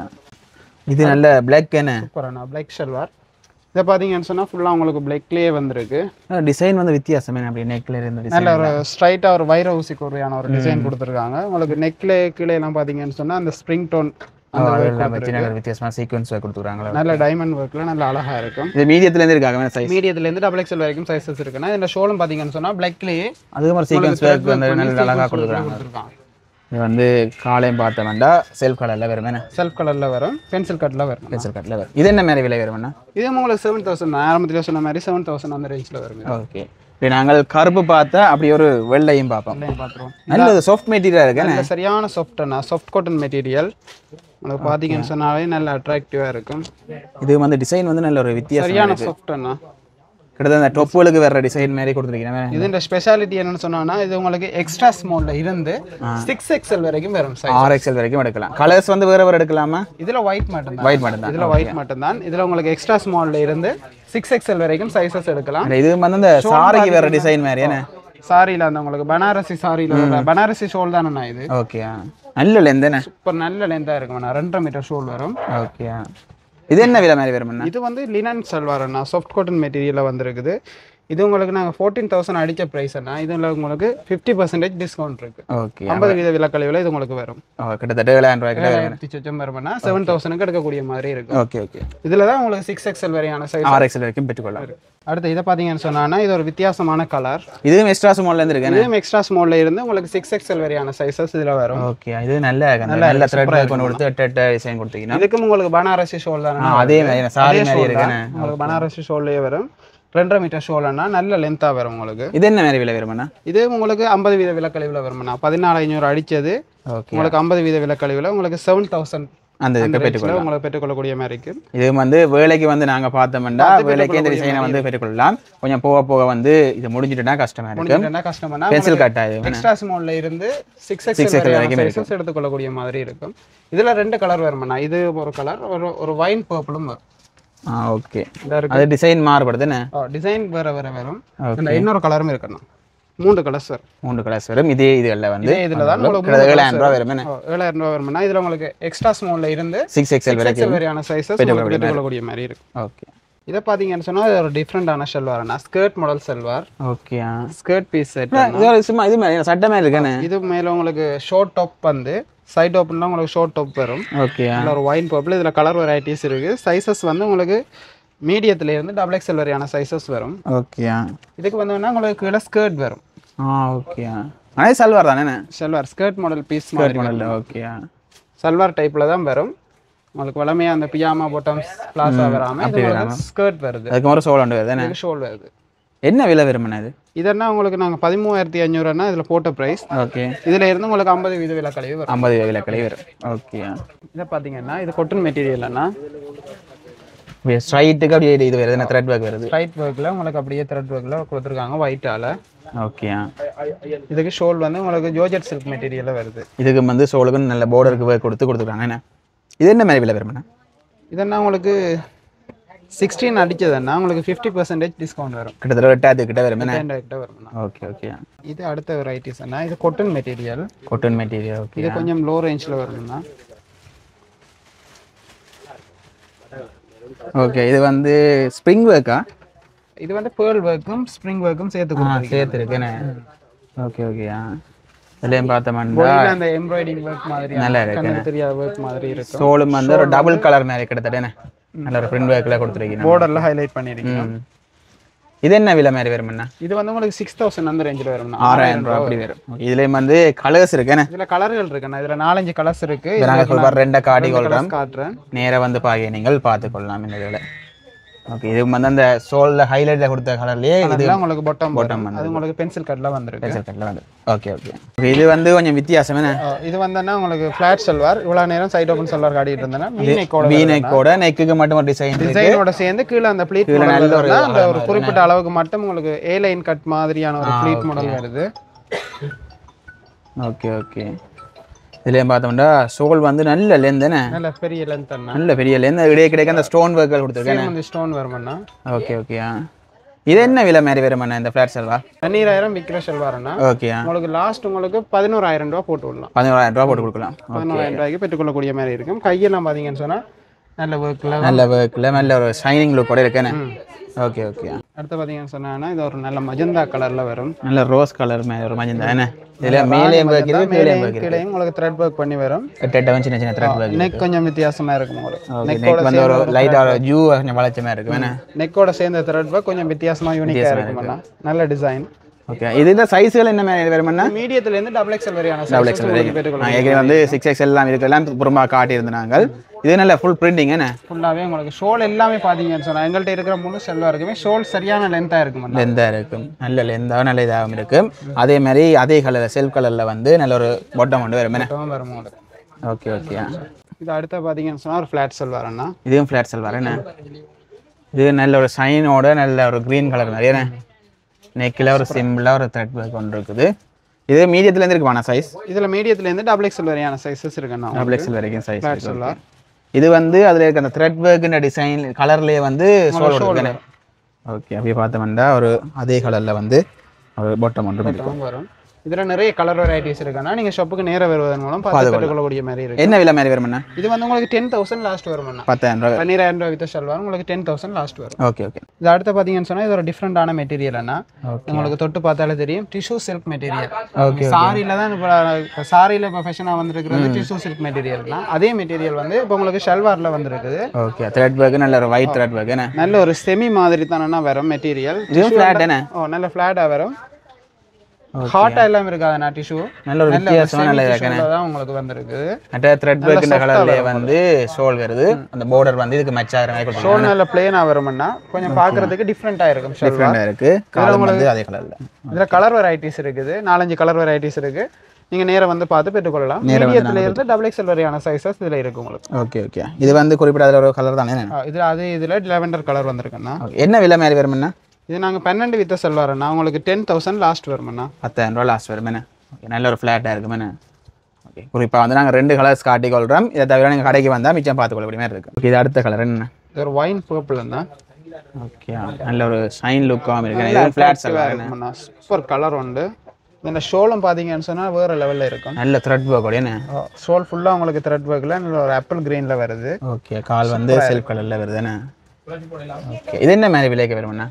இது நல்ல Black என்ன? சூப்பரான Black ஷல்வார். இத பாத்தீங்கன்னு சொன்னா ஃபுல்லா உங்களுக்கு Blackலயே வந்திருக்கு. டிசைன் வந்து வித்தியாசமே அப்படி நெக்ல இருந்து டிசைன் நல்ல ஒரு ஸ்ட்ரைட்டா ஒரு வைர ஊசி கோர்வையான ஒரு டிசைன் கொடுத்திருக்காங்க. உங்களுக்கு நெக்ல கீழே எல்லாம் பாத்தீங்கன்னு சொன்னா அந்த ஸ்ப்ரிங் டோன் வித்தியாசமான சீக்வென்ஸ் கொடுத்துருக்காங்க. நல்ல டைமண்ட் ஒர்க்ல நல்ல அழகா இருக்கும். இது மீடியத்துல இருந்து இருக்காங்க சைஸ். மீடியத்துல இருந்து XXL வரைக்கும் சைஸஸ் இருக்குன்னா. இந்த ஷோலும் பாத்தீங்கன்னு சொன்னா Blackலயே அதே மாதிரி சீக்வென்ஸ் ஒர்க் வந்து நல்ல அழகா கொடுத்துருக்காங்க. இது வந்து காலையும் பார்த்தோம்னா செல்ஃப் கலர்ல வரும். செல்ஃப் கலர்ல வரும். பென்சில் கட்ல வரும். பென்சில் கட்ல வரும். இது என்ன மாதிரி விலை வரும்னா? இது உங்களுக்கு 7000 ஆரம்பத்துல சொன்ன மாதிரி 7000 அந்த ரேஞ்ச்ல வரும். ஓகே இப்போ நாங்கள் கருப்பு பார்த்தா அப்படி ஒரு வெள்ளையும் பார்ப்போம். பார்த்துருவோம். நல்ல சாஃப்ட் மெட்டீரியல் இருக்கு. நல்ல சரியான சாஃப்ட் காட்டன் மெட்டீரியல். உங்களுக்கு பாத்தீங்கன்னு சொன்னாலே நல்ல அட்ராக்டிவா இருக்கும். இது வந்து டிசைன் வந்து நல்ல ஒரு வித்தியாசம். சரியான சாஃப்ட்னா கிட்டத்தட்ட அந்த டொப்புகளுக்கு வேற டிசைன் மாதிரி கொடுத்துருக்கீங்க. இதோட ஸ்பெஷாலிட்டி என்னன்னு சொன்னா இது உங்களுக்கு எக்ஸ்ட்ரா ஸ்மால்ல இருந்து 6XL வரைக்கும் வரும். 6XL வரைக்கும் எடுக்கலாம். கலர்ஸ் வந்து வேற எடுக்கலாமா? இதுல ஒயிட் மட்டும் தான். இதுல ஒயிட் மட்டும் தான். இதுல உங்களுக்கு எக்ஸ்ட்ரா ஸ்மால்ல இருந்து 6XL வரைக்கும் சைஸஸ் எடுக்கலாம். இது வந்து அந்த சாரிக்கு வேற டிசைன் மாதிரி என்ன? சாரில அந்த உங்களுக்கு பனாரசி சாரில பனாரசி ஷோல் தானே இது. ஓகே நல்ல லெந்த் என்ன? சூப்பர் நல்ல லெந்தா இருக்கும். 2.5 மீட்டர் ஷோல் வரும். ஓகே இது என்ன விலை மாதிரி வரும்னா? இது வந்து லினன் சல்வார்னா சாஃப்ட் காட்டன் மெட்டீரியல்ல வந்திருக்குது. இது உங்களுக்கு நாங்கள் 14,000 அடித்த ப்ரைஸ்னா இதில் உங்களுக்கு 50% டிஸ்கவுண்ட் இருக்கு. ஓகே 50% விலக்கழிவில் இது உங்களுக்கு வரும். கிட்டத்தட்ட 7,000 ரூபாய்க்கு சொச்சம் வரும்னா 7,000க்கு எடுக்கக்கூடிய மாதிரி இருக்கும். Okay okay. இதில் தான் உங்களுக்கு 6XL வரையான சைஸ் 6XL வரைக்கும் பெற்றுக்கொள்ளலாம். அடுத்து இதை பார்த்தீங்கன்னு சொன்னா இது ஒரு வித்தியாசமான கலர். இதுவும் எக்ஸ்ட்ரா ஸ்மால்ல இருந்து இருக்கு. இதுவும் எக்ஸ்ட்ரா ஸ்மால்ல இருந்து உங்களுக்கு 6XL வரையான சைஸஸ் இதில் வரும். ஓகே. இது நல்ல த்ரெட் கொண்டு கொடுத்து டிசைன் கொடுத்தீங்கன்னா இதுக்கும் உங்களுக்கு பனாரசி ஷோல் தான். அதே மாதிரி சாரி மாதிரி இருக்கு. உங்களுக்கு பனாரசி ஷோல்லே வரும். 2.5 மீட்டர் ஷோல்னா நல்ல லென்த்தாக வரும் உங்களுக்கு. இது என்ன மாதிரி விலை வருமாண்ணா? இது உங்களுக்கு 50% விலக்கழிவில் வருமாண்ணா. 14,500 அடிச்சது உங்களுக்கு 50% விலக்கழிவில் உங்களுக்கு 7,000 அந்த இதுக்கு பெற்றுக்கொள்ளலாம். உங்களுக்கு பெற்றுக்கொள்ளக்கூடிய மாதிரி இருக்கு. இது வந்து வேலைக்கு வந்து நாங்கள் பார்த்தோம்னா வேலைக்கு இந்த டிசைனை வந்து பெற்றுக்கொள்ளலாம். கொஞ்சம் போக போக வந்து இது முடிஞ்சிட்டுனா கஷ்டமா இருக்கு. கஷ்டம்னா பென்சில் கட் ஆகுது. எக்ஸ்ட்ரா ஸ்மால்ல இருந்து 6XL வரைக்கும் எடுத்துக்கொள்ளக்கூடிய மாதிரி இருக்கும். இதுல 2 கலர் வருமாண்ணா. இது ஒரு கலர், ஒரு வைன் பர்பிளும் வரும். ஓகே. அது டிசைன் மாறுபடுதுன்னு டிசைன் வேற வரும். இன்னொரு கலரும் இருக்கணும். 3 கலர்ஸ் வரும். 3 கலர்ஸ் வரும். இதே இதுல வந்து இதுல தான் உங்களுக்கு 7,000 ரூபாய் வரும். 7,000 ரூபாய் வரும்னா இதுல உங்களுக்கு எக்ஸ்ட்ரா ஸ்மால்ல இருந்து 6XL வரையான சைஸஸ் பெற்றுக்கொள்ளக்கூடிய மாதிரி இருக்கு. ஓகே. இத பாத்தீங்கன்னு சொன்னா இது ஒரு டிஃபரண்டான ஷல்வார்னா skirt model shalwar. Okay. Skirt piece set. இது சும்மா இது மாதிரி சட்டை மாதிரி இருக்குனே. இது மேல உங்களுக்கு ஷார்ட் டாப் வந்து சைடு ஓப்பன்ல உங்களுக்கு ஷார்ட் டாப் வரும். ஓகே. இதுல ஒரு வைன் பர்பிள். இதுல கலர் வெரைட்டிஸ் இருக்கு. சைஸஸ் வந்து உங்களுக்கு மீடியத்துல இருந்து XXL வரையான சைஸஸ் வரும். ஓகே. இதுக்கு வந்தோம்னா உங்களுக்கு கீழ ஸ்கர்ட் வரும். ஓகே. அதே சல்வார் தானே? Salwar skirt model piece model. Okay. Salwar டைப்ல தான் வரும். உங்களுக்கு வளமையா அந்த பியாமா பாட்டம்ஸ் பிளாசா வராம இது ஸ்கர்ட் வருது. அதுக்கு ஒரு ஷோல் வருது தானே? ஷோல் வருது. என்ன விலை வருமாண்ணா இது? இதென்னா உங்களுக்கு நாங்க 13,500னா இதுல போட்ட பிரைஸ். ஓகே. இதுல இருந்து உங்களுக்கு 50% விலக்கழிவு வரும். 50% விலக்கழிவு வரும். ஓகே. இத பாத்தீங்கன்னா இது காட்டன் மெட்டீரியல்னா ஸ்ட்ரைட்டுக்கு அப்படியே இது வருது. என்ன த்ரெட் வர்க் வருது. ஸ்ட்ரைட் வர்க்ல உங்களுக்கு அப்படியே த்ரெட் வர்க்ல கொடுத்திருக்காங்க ஒயிட்டால. ஓகே. இதுக்கு ஷோல் வந்து உங்களுக்கு ஜார்ஜெட் சில்க் மெட்டீரியல்ல வருது. இதுக்கு வந்து ஷோலுக்கு நல்ல பார்டருக்கு வர்க் கொடுத்துருக்காங்க. என்ன இது என்ன மாதிரி விலை வருமாண்ணா? இதென்னா உங்களுக்கு 16 அடிச்சதுன்னா உங்களுக்கு 50% டிஸ்கவுண்ட் வரும். கிட்டத்தட்ட 8,000 கிட்ட வரும். 8,000 கிட்ட வரும். Okay okay. இது அடுத்த வெரைட்டிஸ்னா இது cotton material. Cotton material. Okay. இது கொஞ்சம் லோ ரேஞ்ச்ல வரும்னா. ஓகே. இது வந்து ஸ்ப்ரிங் வர்க்கா? இது வந்து பேர்ல் வர்க்கும் ஸ்ப்ரிங் வர்க்கும் சேர்த்து இருக்குனே. Okay okay. இதெல்லாம் பார்த்தோம்னா பாடில அந்த எம்ப்ராய்டரிங் வர்க் மாதிரி நல்லா இருக்கு. கண்ணுக்கு தெரியாத வர்க் மாதிரி இருக்கு. சோலும் வந்து ஒரு டபுள் கலர் மாதிரி கிட்டத்தட்ட நல்ல ஒரு பிரிண்ட் வர்க்ல கொடுத்திருக்கீங்க. பார்டர்ல ஹைலைட் பண்ணிருக்கீங்க. இது என்ன விலை மாதிரி வரும்னா? இது வந்து உங்களுக்கு 6,000 அந்த ரேஞ்சில வரும். 6,000 ரூபாய் அப்படி வரும். இதுலயும் வந்து கலர்ஸ் இருக்குனே. இதுல கலர்கள் இருக்குண்ணா. இதுல 4-5 கலர்ஸ் இருக்கு. நாங்க சொல்ற ரெண்ட காட்டி காட்டுறேன். நேரா வந்து பாக்க நீங்கள் பார்த்து கொள்ளலாம் இந்த இதுல. ஓகே. இது வந்து அந்த சோல்ல ஹைலைட்ல கொடுத்த கலர்லயே இது உங்களுக்கு பாட்டம் வந்து அது உங்களுக்கு பென்சில் கட்ல வந்திருக்கு. பென்சில் கட்ல வந்து. Okay okay. இது வந்து கொஞ்சம் வித்தியாசம் என்ன? இது வந்தனா உங்களுக்கு ஃபிளாட் சல்வார். இவ்வளவு நேரம் சைடு ஓபன் சல்வார் காட்டிட்டு இருந்தனா வி நெக்கோட நெக்குக்கு மட்டும் ஒரு டிசைனோட சேர்ந்து கீழ அந்த ப்ளீட் நல்ல ஒரு குறிப்பிட்ட அளவுக்கு மட்டும் உங்களுக்கு ஏ லைன் கட் மாதிரியான ஒரு ப்ளீட் மாடல் வருது. Okay okay. இதுலயும் பார்த்தோம்னா சோல் வந்து நல்ல லென்த் தானே? நல்ல பெரிய லென்த் தானே? நல்ல பெரிய லென்த். இடையே கிடைக்க அந்த ஸ்டோன் வர்க்கல் கொடுத்திருக்கானே. அந்த ஸ்டோன் வரும்னா. Okay okay. இது என்ன விலை மாதிரி வரும்னா இந்த ஃபிளாட் சல்வார்? 12,000 விக்கிற சல்வார்னா. ஓகே. உங்களுக்கு லாஸ்ட் உங்களுக்கு 11,000 ரூபாய் போட்டு விடலாம். 11,000 ரூபாய் போட்டு கொடுக்கலாம். 11,000 ரூபாய்க்கு பெற்றுக்கொள்ளக்கூடிய மாதிரி இருக்கும். கையெல்லாம் பாத்தீங்கன்னு சொன்னா நல்ல வர்க்ல நல்ல ஒரு ஷைனிங் லுக் கூட இருக்குனே. Okay okay. அடுத்து பாத்தீங்கன்னு சொன்னா இது ஒரு நல்ல மஜந்தா கலர்ல வரும். நல்ல ரோஸ் கலர் மாதிரி ஒரு மஜந்தா என்ன? இதுல மேலேயும் வர்க் இருக்கு, கீழேயும் வர்க் இருக்கு. கீழேயும் உங்களுக்கு த்ரெட் வர்க் பண்ணி வரும். சின்ன சின்ன த்ரெட் வர்க். நெக் கொஞ்சம் வித்தியாசமா இருக்கும் உங்களுக்கு. நெக் வந்து ஒரு லைட்டா ஒரு ஜூ கொஞ்சம் வளைச்சமா இருக்கு என்ன? நெக்கோட சேர்ந்த த்ரெட் வர்க் கொஞ்சம் வித்தியாசமா யூனிக்கா இருக்கும்னா. நல்ல டிசைன். ஓகே. இதுல சைஸ்கள் என்ன மாதிரி வரும்னா? மீடியத்துல இருந்து XXL வரையான சைஸ் பெற்றுக்கொள்ளலாம். ஏகே வந்து 6XL எல்லாம் இருக்கலாம் புறமா காட்டி இருந்தாங்க. இது நல்ல ஃபுல் பிரிண்டிங் என்ன? ஃபுல்லாவே உங்களுக்கு ஷோல் எல்லாமே பாத்தீங்கன்னு சொன்னா எங்கள்ட்ட இருக்கிற முழு சல்வாருக்குமே ஷோல் சரியான லென்த்தா இருக்கும். லென்த்தா இருக்கும். நல்ல லென்த்தா நல்ல இதாகவும் இருக்கும். அதே மாதிரி அதே கலர் செல்ஃப் கலர்ல வந்து நல்ல ஒரு பாட்டம் வந்து வரும் என்ன? Okay okay. இது அடுத்து பாத்தீங்கன்னு சொன்னா ஒரு ஃபிளாட் சல்வார்னா. இதுவும் ஃபிளாட் சல்வார் என்ன? இது நல்ல ஒரு ஷைனோட நல்ல ஒரு கிரீன் கலர் மாதிரி என்ன? நெக்கில் ஒரு சிம்பிளா ஒரு த்ரெட் வர்க் ஒன்று இருக்குது. இது மீடியத்துல இருந்து இருக்குமான சைஸ்? இதுல மீடியத்துல இருந்து XXL வரையான சைஸஸ் இருக்குண்ணா. XXL வரைக்கும் சைஸ் இருக்கு. இது வந்து அதுல இருக்க அந்த த்ரெட் வர்க்ன்ற டிசைன் கலர்லயே வந்து சோல் இருக்கு. ஓகே. அப்படியே பார்த்தோம்னா ஒரு அதே கலர்ல வந்து ஒரு பாட்டம் ஒன்று இருக்கும். இதுல நிறைய கலர் வெரைட்டிஸ் இருக்குன்னா நீங்க ஷாப்புக்கு நேரா வருவதன் மூலம் பார்த்து பெற்றுக்கொள்ளக்கூடிய மாதிரி இருக்கு. என்ன விலை மாதிரி வரும்ண்ணா? இது வந்து உங்களுக்கு 10,000 லாஸ்ட் வரும்ண்ணா. 10,000 12,000 வித் ஷல்வார் உங்களுக்கு 10,000 லாஸ்ட் வரும். Okay okay. இது அடுத்து பாத்தீங்கன்னு சொன்னா இது ஒரு டிஃபரெண்டான மெட்டீரியல் அண்ணா. உங்களுக்கு தொட்டு பார்த்தாலே தெரியும் டிஷ்யூ சில்க் மெட்டீரியல். சாரியில தான் இப்போ சாரியில இப்போ ஃபேஷனா வந்திருக்கிறது டிஷ்யூ சில்க் மெட்டீரியல்னா அதே மெட்டீரியல் வந்து இப்போ உங்களுக்கு ஷல்வார்ல வந்திருக்குது. ஓகே. த்ரெட் ஒர்க் நல்ல ஒரு ஒயிட் த்ரெட் ஒர்க் என்ன நல்ல ஒரு செமி மாதிரி தானே வரும் மெட்டீரியல். இது ஃபிளாட் என்ன? நல்ல ஃபிளாட்டா வரும். ஹாட்டா எல்லாம் இருக்காதுண்ணா டிஷ்யூ. நல்ல ஒரு வித்தியாசமா நல்ல தான் உங்களுக்கு வந்திருக்கு. அட்ட த்ரெட் ஒர்க் இந்த கலர்லயே வந்து ஷோல் வருது. அந்த border வந்து இதுக்கு மேட்ச் ஆகுற மாதிரி கொடுத்தாங்க. ஷோல் நல்ல ப்ளேனா வரும்னா கொஞ்சம் பார்க்கிறதுக்கு டிஃபரெண்டா இருக்கும். டிஃபரெண்டா இருக்கு. கலர் வந்து அதே கலர்ல. இதுல கலர் வெரைட்டிஸ் இருக்குது. 4-5 கலர் வெரைட்டிஸ் இருக்கு. நீங்க நேரா வந்து பார்த்து பெற்றுக்கொள்ளலாம். மீடியத்துல இருந்து XXL வரையான சைஸஸ் இதுல இருக்கு உங்களுக்கு. Okay okay. இது வந்து குறிப்பிட்ட அதுல ஒரு கலர் தானே? இதுல லாவெண்டர் கலர் வந்திருக்குண்ணா. என்ன விலை மாதிரி வரும்னா? இது நாங்கள் 12 வித் செல்வாரண்ணா. உங்களுக்கு 10,000 லாஸ்ட் வரும்ண்ணா. 10,000 லாஸ்ட் வருமே. ஓகே. நல்ல ஒரு ஃப்ளாட்டாக இருக்குமே. ஓகே. குறிப்பாக வந்து நாங்கள் 2 கலர்ஸ் காட்டிக்கொள்கிறோம். இதை தவிர நீங்கள் கடைக்கு வந்தால் மிச்சம் பார்த்துக்கொள்ளக்கூடிய மாதிரி இருக்குது. ஓகே. இது அடுத்த கலர் என்ன? இது ஒரு வைன் பர்பிள் தான். ஓகே. நல்ல ஒரு ஷைன் லுக்காகவும் இருக்குது. இது ஃப்ளாட் இருக்குண்ணா. சூப்பர் கலர் உண்டு. இந்த ஷோலும் பார்த்தீங்கன்னு சொன்னால் வேறு லெவலில் இருக்கும். நல்ல த்ரெட் ஒர்க் என்ன? ஷோல் ஃபுல்லாக உங்களுக்கு த்ரெட் ஒர்க்கில் நல்ல ஒரு ஆப்பிள் கிரீனில் வருது. ஓகே. கால் வந்து சில்க் கலரில் வருதுண்ணே. ஓகே. இது என்ன மாதிரி விலைக்கு வரும்ண்ணா?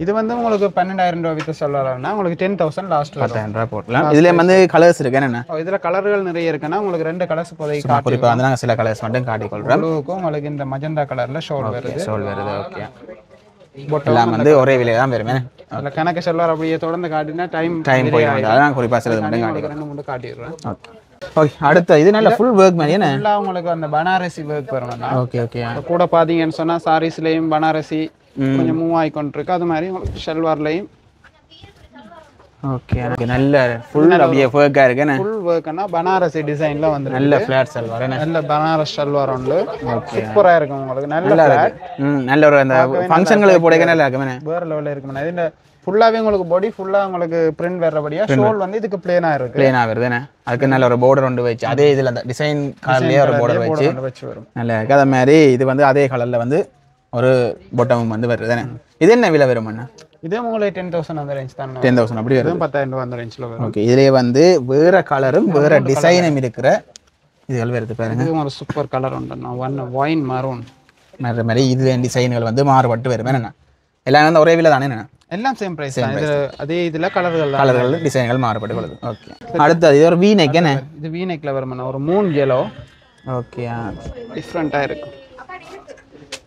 இது வந்து உங்களுக்கு 12,000 வித் சொல்லலாம்னா உங்களுக்கு 10,000 லாஸ்ட் 10,000 போடலாம். இதுல வந்து கலர்ஸ் இருக்கு என்ன? இதுல கலர்கள் நிறைய இருக்குன்னா உங்களுக்கு 2 கலர்ஸ் போதைக்கு காட்டுறோம். குறிப்பா வந்து நாங்க சில கலர்ஸ் மட்டும் காட்டி கொள்றோம். ப்ளூக்கும் உங்களுக்கு இந்த மஜந்தா கலர்ல ஷோல் வருது. ஷோல் வருது. ஓகே. எல்லாம் வந்து ஒரே விலையில தான் வருமே. அதுல கணக்கு செல்வார் அப்படியே தொடர்ந்து காட்டினா டைம் போயிடும். அதான் குறிப்பா சிலது மட்டும் காட்டிக்கிறேன். 2-3 காட்டிடுறேன். ஓகே. ஓகே. அடுத்து இது நல்ல ஃபுல் வர்க் மாதிரி என்ன? ஃபுல்லா உங்களுக்கு அந்த பனாரசி வர்க் வரணும்னா. Okay okay. கூட பாத்தீங்கன்னு சொன்னா சாரீஸ்லயும் பனாரசி கொஞ்சம் மூவ் ஆயிக்கொண்டு இருக்கு. அது மாதிரி உங்களுக்கு ஷல்வார்லயும் ஓகே. எனக்கு நல்ல ஃபுல் அப்படியே வர்க்கா இருக்கு. ஃபுல் வர்க்னா பனாரசி டிசைன்ல வந்து நல்ல ஃபிளாட் ஷல்வார். நல்ல பனாரஸ் ஷல்வார் உண்டு. சூப்பரா இருக்கும் உங்களுக்கு. நல்ல ஃபிளாட். நல்ல ஒரு அந்த ஃபங்க்ஷன்களுக்கு போடுங்க நல்லா இருக்குமே. வேற லெவல்ல இருக்குமே. இதுல ஃபுல்லாவே உங்களுக்கு பாடி ஃபுல்லா உங்களுக்கு பிரிண்ட் வரபடியா ஷோல் வந்து இதுக்கு ப்ளேனா இருக்கு. ப்ளேனா வருதுனே. அதுக்கு நல்ல ஒரு border ஒன்று வச்சு அதே இதுல அந்த டிசைன் கலர்லயே ஒரு border வச்சு வரும். நல்ல இருக்கு. அதே மாதிரி இது வந்து அதே கலர்ல வந்து ஒரு பொட்டமும் வந்து வருதுனே. இது என்ன விலை வரும் அண்ணா? இதே உங்களுக்கு 10,000 அந்த ரேஞ்ச் தான். 10,000 அப்படி வரும். 10,000 அந்த ரேஞ்ச்ல வரும். ஓகே. இதுலயே வந்து வேற கலரும் வேற டிசைனும் இருக்கிற இதுகள் வருது பாருங்க. இது ஒரு சூப்பர் கலர் உண்டுண்ணா. வைன் மரூன் மாதிரி இது டிசைன்கள் வந்து மாறுபட்டு வரும் என்ன? எல்லாம் வந்து ஒரே விலை தானே என்ன? எல்லாம் சேம் பிரைஸ் தான். இது அதே இதுல கலர்கள் டிசைன்கள் மாறுபட்டு வருது. ஓகே. அடுத்து இது ஒரு V neck என்ன? இது V neckல வரும்ண்ணா. ஒரு மூன் yellow. ஓகே. டிஃபரண்டா இருக்கு.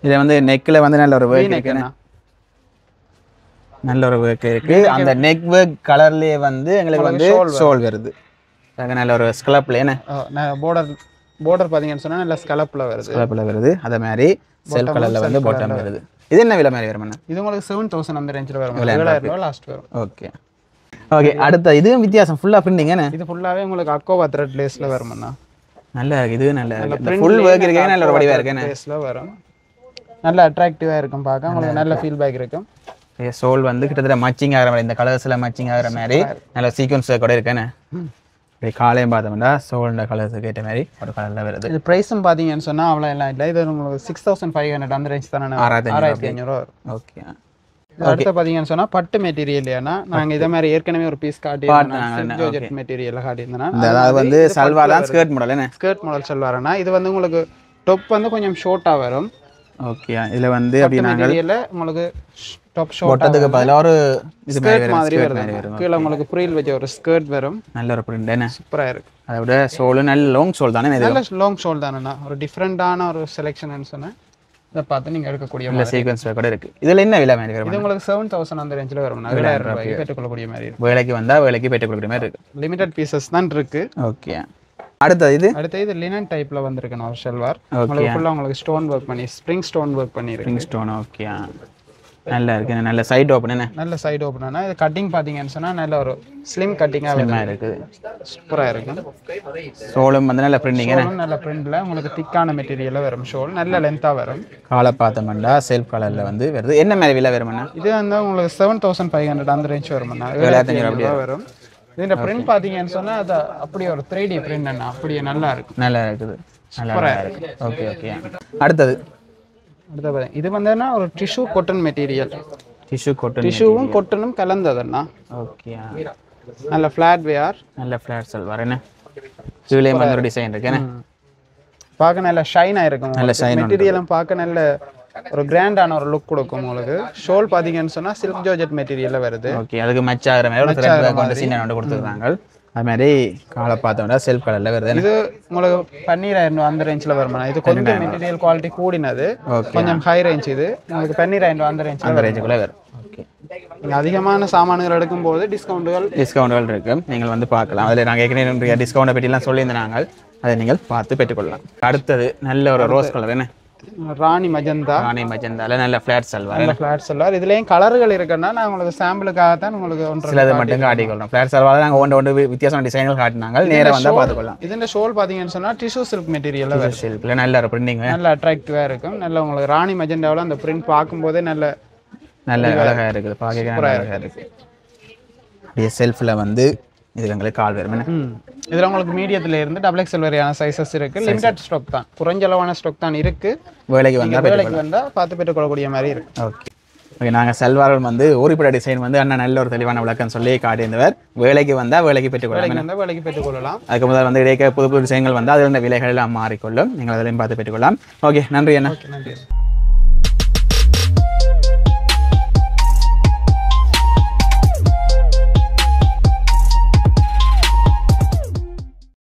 இது வந்து நெக்ல வந்து நல்ல ஒரு வர்க் இருக்குண்ணா. நல்ல ஒரு வர்க் இருக்கு. அந்த நெக் வர்க் கலர்லயே வந்து எங்களுக்கு வந்து ஷோல் வருது. நல்ல ஒரு ஸ்கலப்ல என்ன? border பாத்தீங்கன்னு சொன்னா நல்ல ஸ்கலப்ல வருது. அதே மாதிரி செல்ஃப் கலர்ல வந்து பாட்டம் வருது. இது என்ன விலை மாதிரி வரும்? இது உங்களுக்கு 7,000 அந்த ரேஞ்சில வரும். 7,000 லாஸ்ட் வரும். ஓகே. ஓகே. அடுத்து இது வித்தியாசம் ஃபுல்லா பிரிண்டிங் என்ன? இது ஃபுல்லாவே உங்களுக்கு அக்கோவா த்ரெட் லேஸ்ல வரும்ண்ணா. நல்லா இருக்கு. இது நல்லா இருக்கு. ஃபுல் வர்க் இருக்கு. நல்ல ஒரு வடிவா இருக்கு. லேஸ்ல வரும். நல்ல அட்ராக்டிவா இருக்கும் பார்க்க. உங்களுக்கு நல்ல ஃபீல்பேக் இருக்கும். சோல் வந்து கிட்டத்தட்ட மேட்சிங் ஆகிற மாதிரி இந்த கலர்ஸ்ல மேட்சிங் ஆகிற மாதிரி நல்ல சீக்வன்ஸ் கூட இருக்குன்னு. காலையும் பார்த்தோம்னா சோல்ட கலர்ஸுக்கு ஏற்ற மாதிரி ஒரு கலரில் வருது. இது ப்ரைஸும் பார்த்தீங்கன்னு சொன்னால் அவ்வளோ எல்லாம் இல்லை. இது உங்களுக்கு 6,500 அந்த ரேஞ்ச் தானே. 6,500 வரும். ஓகே. அடுத்து பார்த்தீங்கன்னு சொன்னால் பட்டு மெட்டீரியல். ஏன்னா நாங்கள் இதே மாதிரி ஏற்கனவே ஒரு பீஸ் காட்டியிருந்தோம். மெட்டீரியல் காட்டியிருந்தோன்னா அதாவது வந்து சல்வார் தான் ஸ்கர்ட் மாடல் என்ன? ஸ்கர்ட் மாடல் சல்வார்னா இது வந்து உங்களுக்கு டாப் வந்து கொஞ்சம் ஷார்ட்டாக வரும். ஓகே. இதில் வந்து அப்படி நாங்கள் உங்களுக்கு டாப் ஷார்ட் போட்டதுக்கு பதிலாக ஒரு இது மாதிரி வரும். கீழே உங்களுக்கு ஃப்ரீல் வச்ச ஒரு ஸ்கர்ட் வரும். நல்ல ஒரு பிரிண்ட் என்ன? சூப்பராக இருக்கு. அதை விட சோல் நல்ல லாங் சோல் தானே? நல்ல லாங் சோல் தானேண்ணா. ஒரு டிஃப்ரெண்டான ஒரு செலெக்ஷன் சொன்னேன். இதை பார்த்து நீங்கள் எடுக்கக்கூடிய நல்ல சீக்வன்ஸ் கூட இருக்கு. இதில் என்ன விலை மாதிரி வரும்? இது உங்களுக்கு 7,000 அந்த ரேஞ்சில் வரும். 7,000 ரூபாய்க்கு பெற்றுக்கொள்ளக்கூடிய மாதிரி இருக்கு. வேலைக்கு வந்தால் வேலைக்கு பெற்றுக்கொள்ளக்கூடிய மாதிரி இருக்கு. லிமிடெட் பீசஸ் தான் இருக்கு. ஓகே. அடுத்தது இது லினன் டைப்ல வந்திருக்கு ஒரு ஷல்வார். உங்களுக்கு ஃபுல்லா உங்களுக்கு ஸ்டோன் வர்க் பண்ணி ஸ்ப்ரிங் ஸ்டோன் வர்க் பண்ணிருக்கு. Spring stone. ஓகே. நல்லா இருக்கு. நல்ல சைடு ஓபன் என்ன? நல்ல சைடு ஓபனா. இது கட்டிங் பாத்தீங்கன்னு சொன்னா நல்ல ஒரு ஸ்லிம் கட்டிங்கா இருக்கு. சூப்பரா இருக்கு. ஷோலும் வந்து நல்ல பிரிண்டிங் என்ன? நல்ல பிரிண்ட்ல உங்களுக்கு திக்கான மெட்டீரியல்ல வரும். ஷோல் நல்ல லென்த்தா வரும். காலை பார்த்தோம்னா செல்ஃப் கலர்ல வந்து வருது. என்ன மாதிரி விலை வரும்னா? இது வந்து உங்களுக்கு 7,500 அந்த ரேஞ்ச் வரும்னா. 7,500 அப்படியே வரும். இந்த பிரிண்ட் பாத்தீங்கன்னு சொன்னா அது அப்படியே ஒரு 3D பிரிண்ட் என்ன? அப்படியே நல்லா இருக்கு. நல்லா இருக்குது. நல்லா இருக்கு. Okay okay. அடுத்து இது வந்துன்னா ஒரு tissue cotton material. Tissue cotton. டிஷ்யூவும் காட்டனும் கலந்ததுன்னா. ஓகே. நல்ல ஃப்ளாட் வேர், நல்ல ஃப்ளாட் சல்வார் என்ன கீழேயும் வந்து ஒரு டிசைன் இருக்கு என்ன பார்க்க நல்ல ஷைனாக இருக்கும். நல்ல shine மெட்டீரியலும் பார்க்க நல்ல ஒரு கிராண்டான ஒரு லுக் கொடுக்கும் உங்களுக்கு. ஷோல் பார்த்தீங்கன்னு சொன்னா சில்க் ஜார்ஜெட் மெட்டீரியல்ல வருது. ஓகே அதுக்கு மச் ஆகிற மாதிரி ஒரு த்ரெட் ஒர்க் வந்து சீனா வந்து கொடுத்துருக்காங்க. அது மாதிரி காலை பார்த்தோம்னா செல்ஃப் கலர்ல வருது. இது உங்களுக்கு 12,000 அந்த ரேஞ்சில் வருமா? இது கொஞ்சம் மெட்டீரியல் குவாலிட்டி கூடினது, கொஞ்சம் ஹை ரேஞ்ச். இது உங்களுக்கு 12,000 அந்த ரேஞ்சுக்குள்ள வரும். ஓகே நீங்கள் அதிகமான சாமான்கள் எடுக்கும்போது டிஸ்கவுண்ட்கள் இருக்கு, நீங்கள் வந்து பார்க்கலாம். அதில் நாங்கள் ஏற்கனவே டிஸ்கவுண்டை பற்றிலாம் சொல்லியிருந்தோம். நாங்கள் அதை நீங்கள் பார்த்து பெற்றுக்கொள்ளலாம். அடுத்தது நல்ல ஒரு ரோஸ் கலர் என்ன ராணி மஜந்தால நல்ல ஃபிளாட் சல்வார். இதுலயும் கலர்கள் இருக்குன்னா நான் உங்களுக்கு சாம்பிளுக்காக தான் உங்களுக்கு சிலது மட்டும் காட்டிக்கொள்ளலாம். ஃபிளாட் சல்வார் நாங்கள் ஒன்று வித்தியாசமான டிசைன்கள் காட்டினாங்க, நேராக வந்தால் பார்த்துக்கொள்ளலாம். இதுல ஷோல் பார்த்தீங்கன்னு சொன்னா டிஷ்யூ சில்க் மெட்டீரியல் சில்க்ல நல்ல ஒரு பிரிண்டிங், நல்ல அட்ராக்டிவா இருக்கும். நல்ல உங்களுக்கு ராணி மஜந்தாவில் அந்த பிரிண்ட் பார்க்கும்போதே நல்ல அழகா இருக்குது, பார்க்க அழகா இருக்கு. அப்படியே செல்ஃப்ல வந்து இது எங்களுக்கு கால் வரும். இதில் உங்களுக்கு மீடியத்தில் இருந்து XXL வரையான சைஸஸ் இருக்கு. லிமிடெட் ஸ்டாக் தான், குறைஞ்ச அளவான ஸ்டாக் தான் இருக்கு. வேலைக்கு வந்தால் பார்த்து பெற்றுக்கொள்ளக்கூடிய மாதிரி இருக்கு. ஓகே நாங்கள் சல்வார்கள் வந்து ஊரிப்பட டிசைன் வந்து அண்ணா நல்ல ஒரு தெளிவான விளக்கம் சொல்லி காட்டியிருந்தவர். வேலைக்கு வந்தால் வேலைக்கு பெற்றுக்கொள்ளலாம். அதுக்கு முதல் வந்து இடையே புது புது டிசைன்கள் வந்து அதில் விலைகள் எல்லாம் மாறிக்கொள்ளும். நீங்கள் அதிலையும் பார்த்து பெற்றுக்கொள்ளலாம். ஓகே நன்றி அண்ணா.